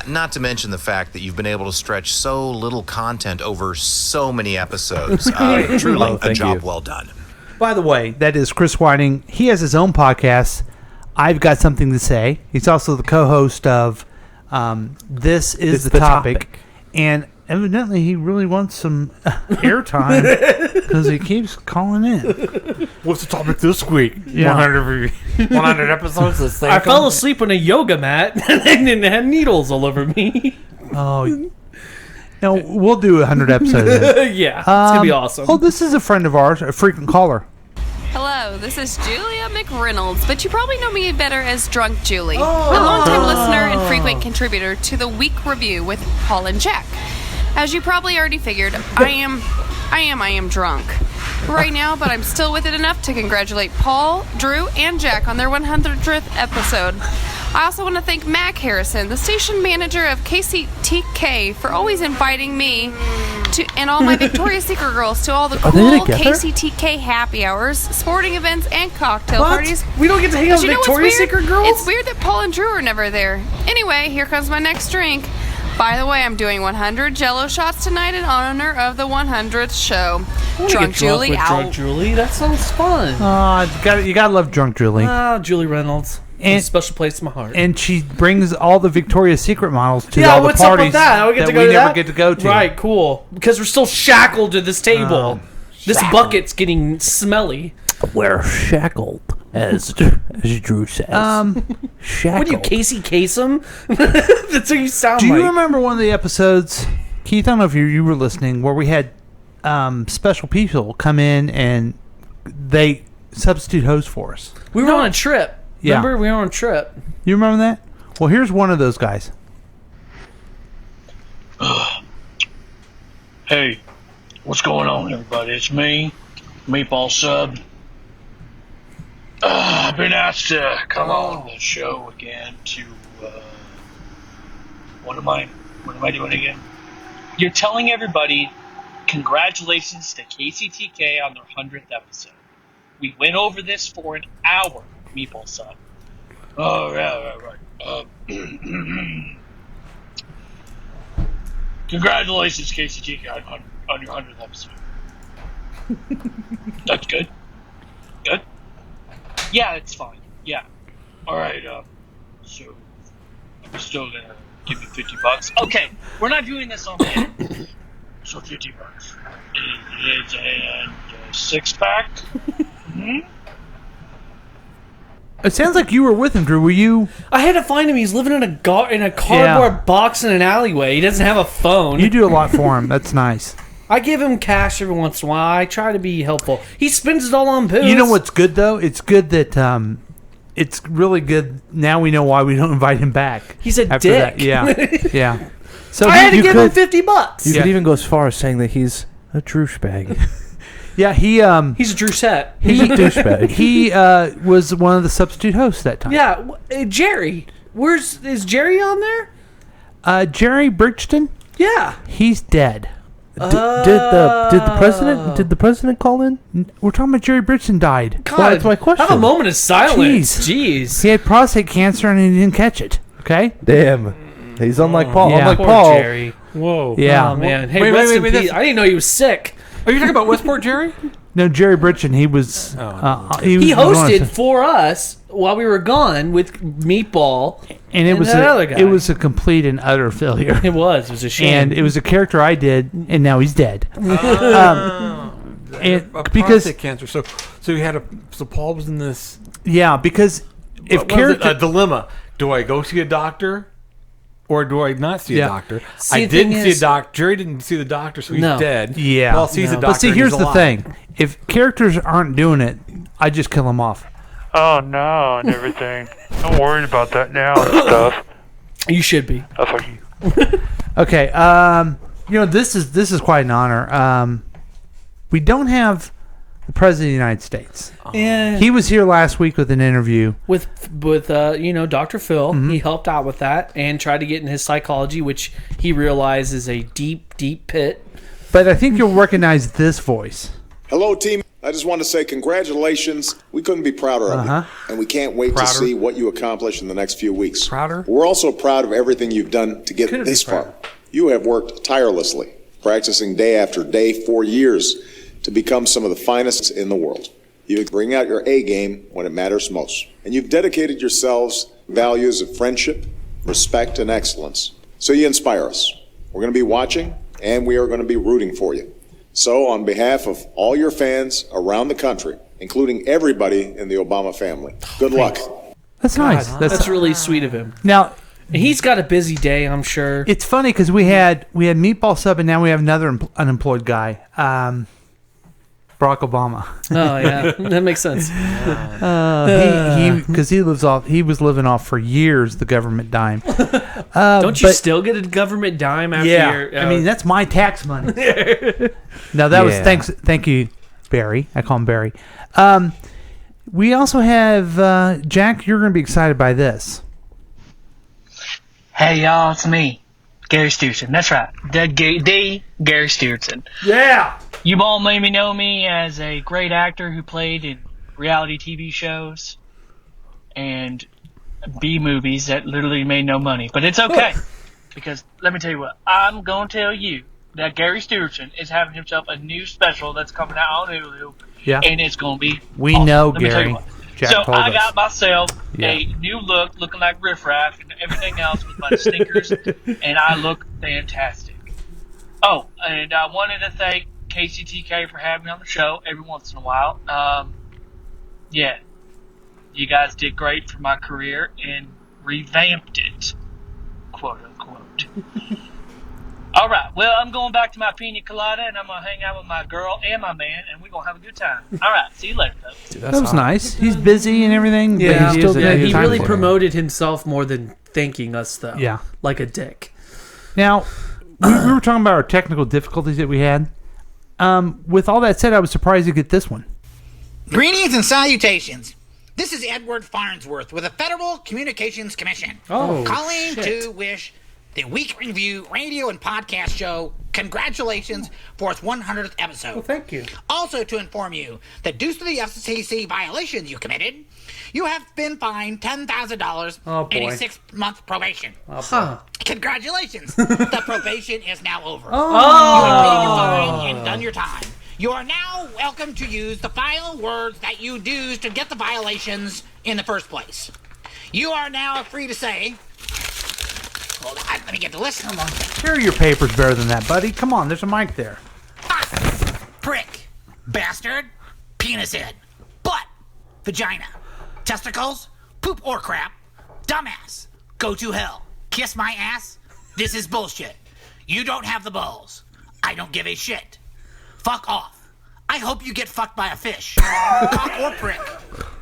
Not to mention the fact that you've been able to stretch so little content over so many episodes. Truly a job well done. By the way, that is Chris Whiting. He has his own podcast, I've Got Something to Say. He's also the co-host of This Is the Topic. And evidently he really wants some airtime because he keeps calling in. What's the topic this week? Yeah. 100 episodes. Let's I fell asleep on a yoga mat and it had needles all over me. Oh, no, we'll do 100 episodes. Yeah, it's going to be awesome. Oh, this is a friend of ours, a frequent caller. Hello, this is Julia McReynolds, but you probably know me better as Drunk Julie, a longtime listener and frequent contributor to the Week Review with Paul and Jack. As you probably already figured, I am drunk right now, but I'm still with it enough to congratulate Paul, Drew, and Jack on their 100th episode. I also want to thank Mac Harrison, the station manager of KCTK, for always inviting me and all my Victoria's Secret girls to all the cool KCTK happy hours, sporting events, and cocktail parties. We don't get to hang out with Victoria's Secret girls? It's weird that Paul and Drew are never there. Anyway, here comes my next drink. By the way, I'm doing 100 Jello shots tonight in honor of the 100th show. Drunk Julie out. Drunk Julie, that sounds fun. You gotta love Drunk Julie. Julie Reynolds. And a special place in my heart. And she brings all the Victoria's Secret models to all the what's parties up with that? I we never get to go to. Right, cool. Because we're still shackled to this table. This bucket's getting smelly. We're shackled, as Drew says. Shackled. What are you, Casey Kasem? That's what you sound Do like. you remember one of the episodes, Keith? I don't know if you were listening, where we had special people come in and they substitute host for us. We were on a trip. Yeah. Remember? We were on a trip. You remember that? Well, here's one of those guys. Hey, what's going on, everybody? It's me, Meatball Sub. I've been asked to come on the show again to, what am I doing again? You're telling everybody, congratulations to KCTK on their 100th episode. We went over this for an hour, Meatball Sub. Oh, yeah, right. Congratulations, KCTK, on your 100th episode. That's good. Good? Yeah, it's fine. Yeah. Alright, so I'm still gonna give you $50. Okay, we're not doing this on air. So $50. It's a 6-pack. It sounds like you were with him, Drew. Were you? I had to find him. He's living in a cardboard box in an alleyway. He doesn't have a phone. You do a lot for him. That's nice. I give him cash every once in a while. I try to be helpful. He spends it all on booze. You know what's good though? It's good that it's really good. Now we know why we don't invite him back. He's a after dick. That. Yeah, yeah. So I had to give him $50. You could even go as far as saying that he's a douchebag. Yeah, he's a Drewsette. He's a douchebag. He was one of the substitute hosts that time. Yeah, Jerry. Is Jerry on there? Jerry Bridgeton? Yeah. He's dead. Did the president call in? We're talking about Jerry Bridgeton died. God, well, that's my question. Have a moment of silence. Jeez. He had prostate cancer and he didn't catch it. Okay? Damn. He's unlike Paul. Yeah. Unlike Poor Paul. Jerry. Whoa. Yeah. Oh, man. Hey, Wait, rest in wait, peace. I didn't know he was sick. Are you talking about Westport, Jerry? No, Jerry Britchen. He was. He hosted for us while we were gone with Meatball, and it was that other guy. it was a complete and utter failure. It was a shame. And it was a character I did, and now he's dead. And because prostate cancer. So you had so Paul was in this. Yeah, because if What was it? A dilemma: do I go see a doctor, or do I not see a doctor? See, I the thing didn't see a is- doctor. Jerry didn't see the doctor, so he's No. dead. Yeah. Paul sees a doctor. But see, and here's he's the alive. thing: if characters aren't doing it, I just kill them off. Oh no, and everything. I'm worried about that now and stuff. You should be. Oh, fuck you. Okay. This is quite an honor. We don't have the President of the United States. Yeah. He was here last week with an interview. With Dr. Phil. Mhm. He helped out with that and tried to get in his psychology, which he realized is a deep, deep pit. But I think you'll recognize this voice. Hello, team. I just want to say congratulations. We couldn't be prouder of you, and we can't wait to see what you accomplish in the next few weeks. Prouder? We're also proud of everything you've done to get this far. You have worked tirelessly, practicing day after day for years to become some of the finest in the world. You bring out your A game when it matters most, and you've dedicated yourselves values of friendship, respect, and excellence. So you inspire us. We're going to be watching, and we are going to be rooting for you. So, on behalf of all your fans around the country, including everybody in the Obama family, good luck. That's nice. That's really sweet of him. Now, he's got a busy day, I'm sure. it's funny because we had Meatball Sub, and now we have another unemployed guy, Barack Obama. Oh yeah, that makes sense. Because he was living off for years the government dime. Don't you still get a government dime after your? I mean that's my tax money. Now that was thank you, Barry. I call him Barry. We also have Jack. You're going to be excited by this. Hey y'all, it's me, Gary Stewartson. That's right, the Gary Stewartson. Yeah. You all maybe know me as a great actor who played in reality TV shows and B movies that literally made no money. But it's okay, because let me tell you what, I'm going to tell you that Gary Stewartson is having himself a new special that's coming out on Hulu, and it's going to be awesome. Know, Let me tell you Gary. what. Jack So told I us. got myself a new look, looking like riffraff and everything else with my stickers, and I look fantastic. Oh, and I wanted to thank KCTK for having me on the show every once in a while. Yeah, you guys did great for my career and revamped it, quote unquote. All right, well, I'm going back to my pina colada, and I'm going to hang out with my girl and my man, and we're going to have a good time. All right, see you later, folks. That was nice. He's busy and everything. Yeah, but he's still he time really for it. promoted himself more than thanking us, though. Yeah. Like a dick. Now, we were talking about our technical difficulties that we had. With all that said, I was surprised to get this one. Greetings and salutations. This is Edward Farnsworth with the Federal Communications Commission. Oh, calling shit. to wish the Week Review radio and podcast show congratulations for its 100th episode. Well, thank you. Also to inform you that due to the FCC violations you committed, you have been fined $10,000 Oh, and boy. a 6-month probation. Oh, boy. Congratulations. The probation is now over. Oh. You have paid your fine and done your time. You are now welcome to use the final words that you used to get the violations in the first place. You are now free to say... Hold on, let me get the list. Carry your papers better than that, buddy. Come on, there's a mic there. Prick, bastard, penis head, butt, vagina, testicles, poop or crap, dumbass, go to hell, kiss my ass, this is bullshit. You don't have the balls. I don't give a shit. Fuck off. I hope you get fucked by a fish. Cock or prick.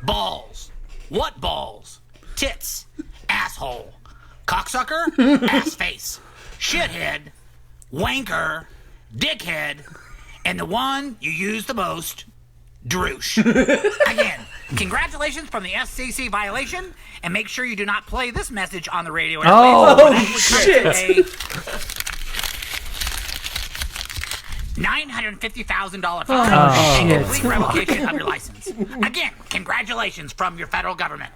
Balls. What balls? Tits. Asshole. Cocksucker. Ass face. Shithead. Wanker. Dickhead. And the one you use the most, Droosh. Again, congratulations from the FCC violation, and make sure you do not play this message on the radio. Oh, shit. $950,000 fine and shit. complete revocation of your license. Again, congratulations from your federal government.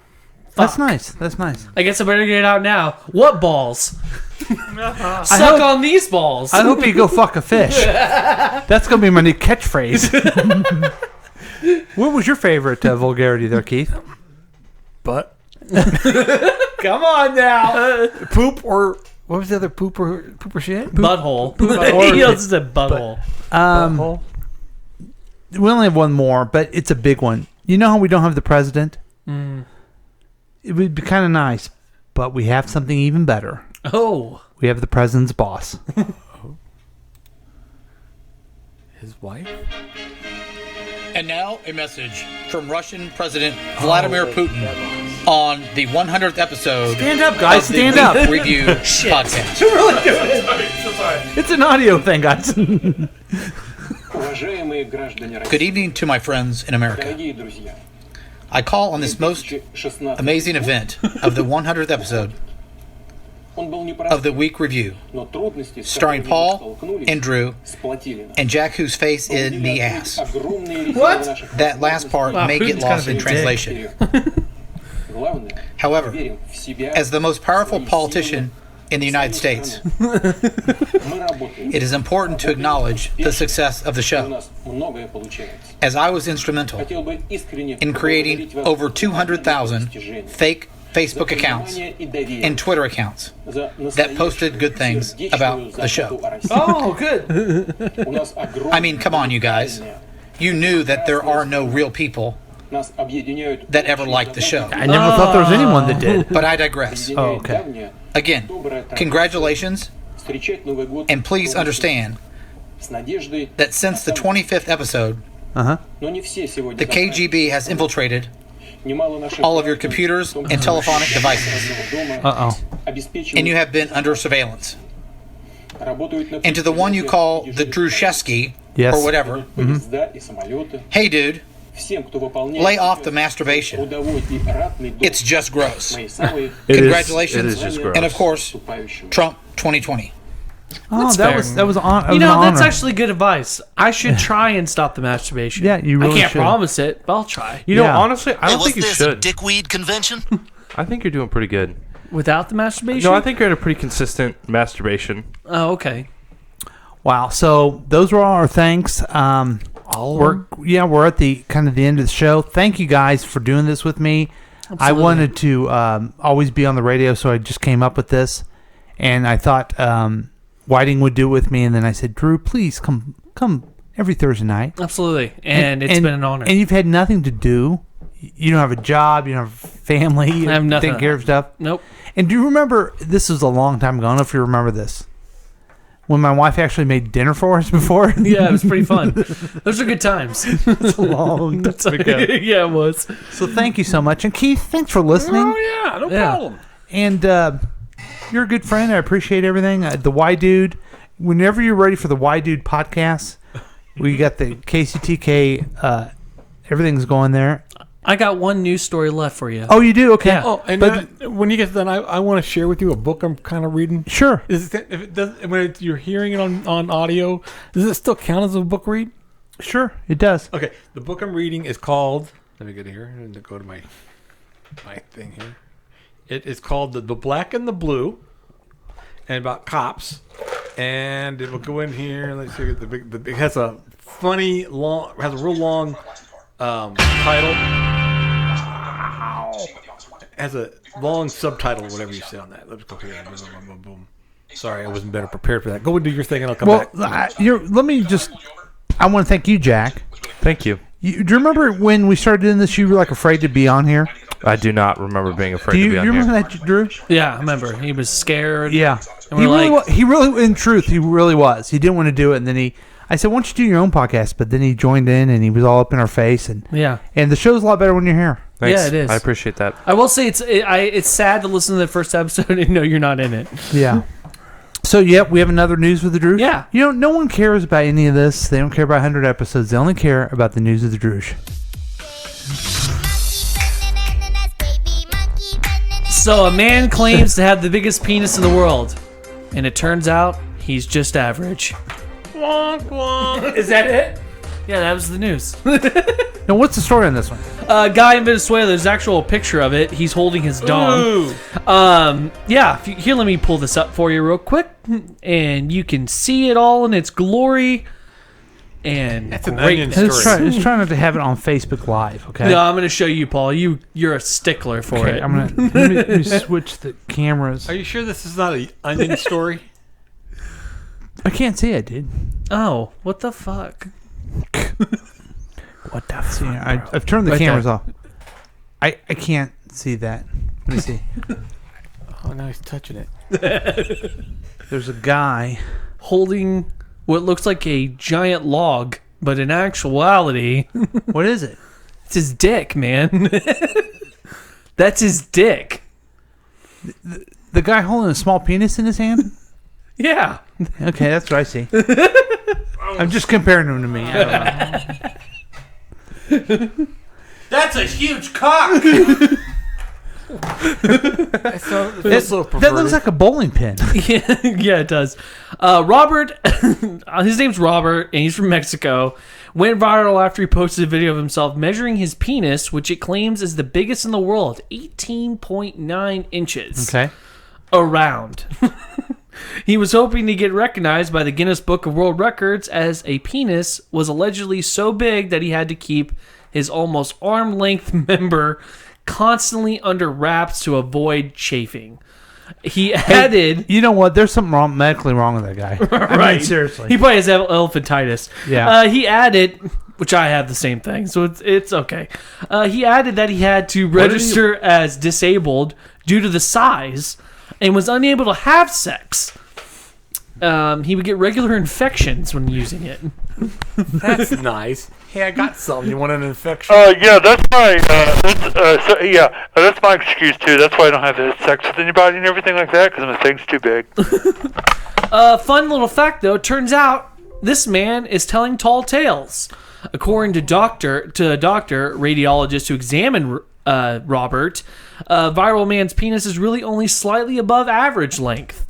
That's nice. That's nice. I guess I better get it out now. What balls? Suck on these balls. I hope you go fuck a fish. That's going to be my new catchphrase. What was your favorite vulgarity there, Keith? Butt. Come on now. Poop or what was the other poop or shit? Butthole. He also said butthole. Butthole. We only have one more, but it's a big one. You know how we don't have the president? It would be kind of nice, but we have something even better. Oh. We have the president's boss. His wife? And now a message from Russian President Vladimir Putin on the 100th episode. Stand up, guys. Of the Stand Week up. Review podcast. You're really doing it. It's an audio thing, guys. Good evening to my friends in America. I call on this most amazing event of the 100th episode of the Week Review, starring Paul and Drew and Jack, whose face in the ass. What? That last part may get lost in translation. However, as the most powerful politician in the United States, it is important to acknowledge the success of the show, as I was instrumental in creating over 200,000 fake Facebook accounts and Twitter accounts that posted good things about the show. Oh, good. I mean, come on, you guys. You knew that there are no real people that ever liked the show. I never thought there was anyone that did. But I digress. Oh, okay. Again, congratulations, and please understand that since the 25th episode, the KGB has infiltrated all of your computers and telephonic devices. And you have been under surveillance. And to the one you call the Drewshevsky, Yes. or whatever, hey dude, lay off the masturbation. It's just gross. Congratulations. It is just gross. And of course, Trump 2020. Oh, That's that fair. was on. You know, that's actually good advice. I should try and stop the masturbation. Yeah, you really I can't should. promise it, but I'll try. You know, Yeah. honestly, I don't think you should. Dickweed convention? I think you're doing pretty good. Without the masturbation? No, I think you're at a pretty consistent masturbation. Oh, okay. Wow. So those were all our thanks. We're at the kind of the end of the show. Thank you guys for doing this with me. Absolutely. I wanted to always be on the radio, so I just came up with this, and I thought Whiting would do it with me, and then I said, Drew, please come every Thursday night. Absolutely. And it's been an honor. And you've had nothing to do. You don't have a job. You don't have a family. You I have nothing. take care of stuff. Nope. And do you remember, this was a long time ago, I don't know if you remember this, when my wife actually made dinner for us before? Yeah, it was pretty fun. Those are good times. It's a long time ago. Yeah, it was. So thank you so much. And Keith, thanks for listening. Oh, yeah, no problem. And you're a good friend. I appreciate everything. The Y Dude, whenever you're ready for the Y Dude podcast, we got the KCTK, everything's going there. I got one news story left for you. Oh, you do? Okay. Yeah. Oh, and when you get done, I want to share with you a book I'm kind of reading. Sure. When you're hearing it on audio, does it still count as a book read? Sure, it does. Okay, the book I'm reading is called. Let me get here and go to my thing here. It is called the Black and the Blue, and about cops. And it will go in here. Let's see. It has a funny has a real long title. Has a long subtitle, whatever you say on that. Let's go here. Boom, boom, boom, boom. Sorry, I wasn't better prepared for that. Go and do your thing, and I'll come back. I want to thank you, Jack. Thank you. Do you remember when we started doing this, you were like afraid to be on here? I do not remember being afraid to be on you here. remember that, Drew? Yeah, I remember. He was scared. Yeah. And we're He really, in truth, he really was. He didn't want to do it, and then I said, why don't you do your own podcast? But then he joined in, and he was all up in our face. And the show's a lot better when you're here. Thanks. Yeah, it is. I appreciate that. I will say it's sad to listen to the first episode and know you're not in it. Yeah. So, we have another News with the Droosh. Yeah. You know, no one cares about any of this. They don't care about 100 episodes. They only care about the News of the Droosh. So, a man claims to have the biggest penis in the world, and it turns out he's just average. Wonk, wonk. Is that it? Yeah, that was the news. Now, what's the story on this one? Guy in Venezuela, there's an actual picture of it. He's holding his dong. Yeah, here, let me pull this up for you real quick. And you can see it all in its glory. And That's an onion story. Let's try not to have it on Facebook Live, okay? No, I'm going to show you, Paul. You're a stickler for it. Let me switch the cameras. Are you sure this is not an onion story? I can't see it, dude. Oh, what the fuck? What the fuck? I've turned the cameras off. I can't see that. Let me see. Oh, now he's touching it. There's a guy holding what looks like a giant log, but in actuality, what is it? It's his dick, man. That's his dick. The guy holding a small penis in his hand? Yeah. Okay, that's what I see. I'm just comparing him to me. I don't know. That's a huge cock. That looks like a bowling pin. Yeah, it does. Robert, his name's Robert, and he's from Mexico. Went viral after he posted a video of himself measuring his penis, which it claims is the biggest in the world, 18.9 inches. Okay. Around. He was hoping to get recognized by the Guinness Book of World Records as a penis was allegedly so big that he had to keep his almost arm-length member constantly under wraps to avoid chafing. He added... Hey, you know what? There's something medically wrong with that guy. Right. I mean, seriously. He probably has elephantitis. Yeah. He added... Which I have the same thing, so it's okay. He added that he had to register as disabled due to the size and was unable to have sex. He would get regular infections when using it. That's nice. Hey, I got something. You want an infection? Yeah, that's my, that's my excuse too. That's why I don't have to have sex with anybody and everything like that, because my thing's too big. Fun little fact though, turns out this man is telling tall tales. According to a doctor, radiologist who examined Robert, viral man's penis is really only slightly above average length.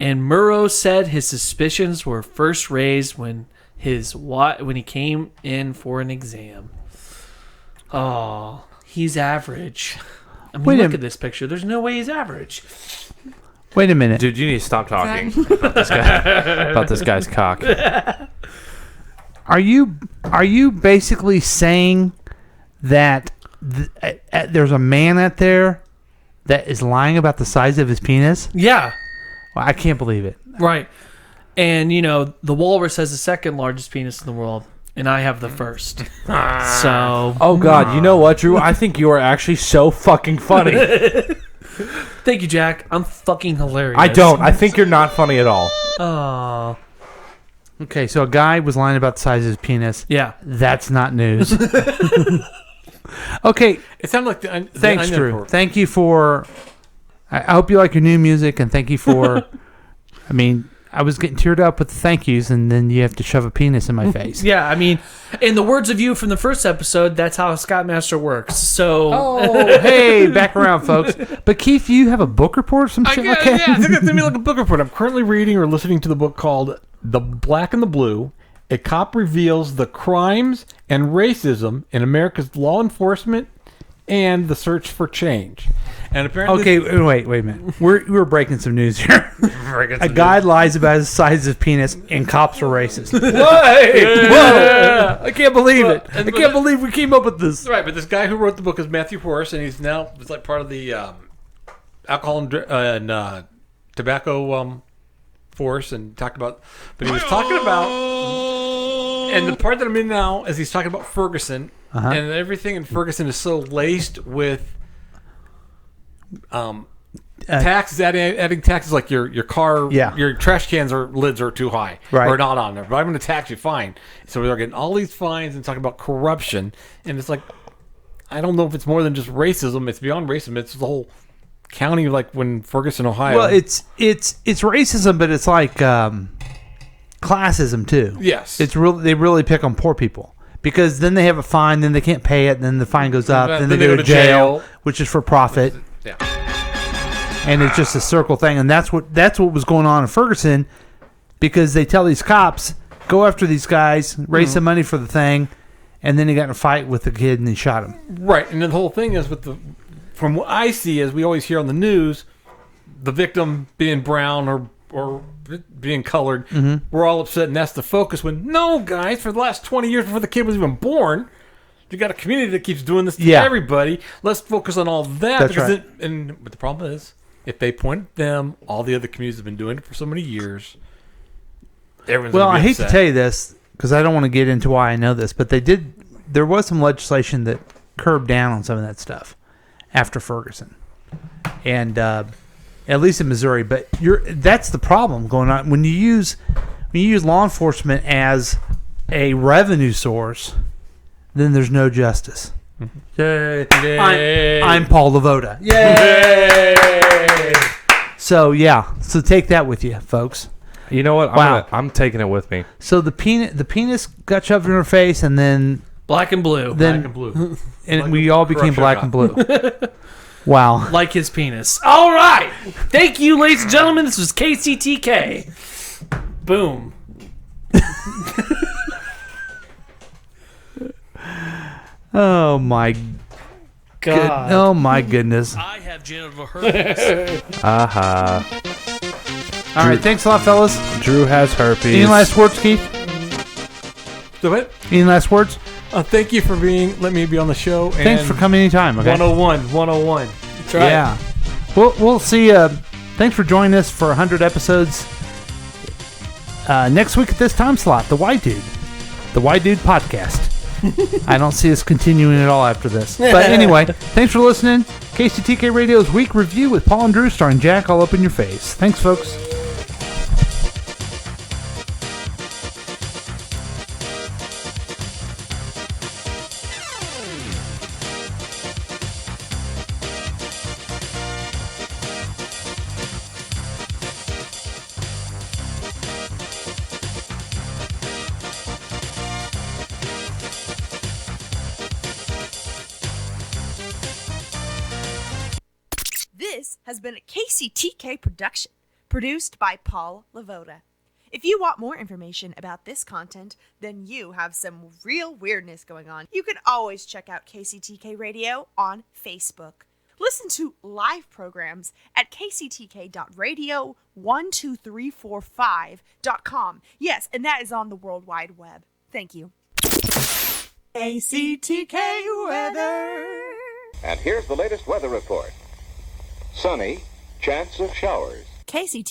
And Murrow said his suspicions were first raised when he came in for an exam. Oh, he's average. I mean, look at this picture. There's no way he's average. Wait a minute. Dude, you need to stop talking about this guy's cock. Are you basically saying that there's a man out there that is lying about the size of his penis? Yeah. Well, I can't believe it. Right. And, the walrus has the second largest penis in the world, and I have the first. So. Oh, God. You know what, Drew? I think you are actually so fucking funny. Thank you, Jack. I'm fucking hilarious. I don't. I think you're not funny at all. Oh. Okay, so a guy was lying about the size of his penis. Yeah. That's not news. Okay. It sounded like the Thanks, onion Drew. report. Thank you for... I hope you like your new music, and thank you for... I mean, I was getting teared up with the thank yous, and then you have to shove a penis in my face. Yeah, I mean, in the words of you from the first episode, that's how a Scoutmaster works. So... Oh, hey, back around, folks. But Keith, you have a book report or some shit like that? Yeah, I think it's going to be like a book report. I'm currently reading or listening to the book called The Black and the Blue. A cop reveals the crimes and racism in America's law enforcement and the search for change. And apparently... Okay, wait a minute. We're breaking some news here. A guy lies about the size of his penis, and cops are racist. Whoa! I can't believe it. I can't believe we came up with this. Right, but this guy who wrote the book is Matthew Horst, and he's now like part of the alcohol and tobacco force, and talked about. But he was talking about, and the part that I'm in now is he's talking about Ferguson, and everything in Ferguson is so laced with taxes, adding taxes like your car, your trash cans or lids are too high, or not on there. But I'm going to tax you, fine. So they're getting all these fines and talking about corruption, and it's like, I don't know if it's more than just racism. It's beyond racism. It's the whole county, like when Ferguson, Ohio. Well, it's racism, but it's like classism too. Yes, it's real. They really pick on poor people because then they have a fine, then they can't pay it, then the fine goes up, then they go to jail, which is for profit. Yeah. And it's just a circle thing, and that's what was going on in Ferguson, because they tell these cops, go after these guys, raise some money for the thing, and then he got in a fight with the kid and he shot him. Right, and the whole thing is from what I see, as we always hear on the news, the victim being brown or being colored, we're all upset, and that's the focus. When no, guys, for the last 20 years before the kid was even born, you got a community that keeps doing this to everybody. Let's focus on all that. That's right. But the problem is, if they point at them, all the other communities have been doing it for so many years. Everyone's Well, gonna be I hate to upset. tell you this because I don't want to get into why I know this, but there was some legislation that curbed down on some of that stuff after Ferguson, and at least in Missouri. But that's the problem going on when you use law enforcement as a revenue source. Then there's no justice. Yay. I'm Paul Lavoda. Yay! So take that with you, folks. You know what? I'm taking it with me. So the penis got shoved in her face, and then black and blue. Then, black and blue. And we all became black and blue. Wow. Like his penis. All right. Thank you, ladies and gentlemen. This was KCTK. Boom. Oh my God. Oh my goodness. I have genital herpes. All right, thanks a lot, fellas. Drew has herpes. Any last words, Keith? Do it. Any last words? Thank you for letting me be on the show. Thanks for coming anytime. Okay. 101. That's right. Yeah. We'll see. Thanks for joining us for 100 episodes. Next week at this time slot, the White Dude podcast. I don't see us continuing at all after this. But anyway, thanks for listening. KCTK Radio's Week Review with Paul and Drew, starring Jack all up in your face. Thanks, folks. This has been a KCTK production, produced by Paul Lavoda. If you want more information about this content, then you have some real weirdness going on. You can always check out KCTK Radio on Facebook. Listen to live programs at kctk.radio12345.com. Yes, and that is on the World Wide Web. Thank you. KCTK Weather. And here's the latest weather report. Sunny, chance of showers. KCTK.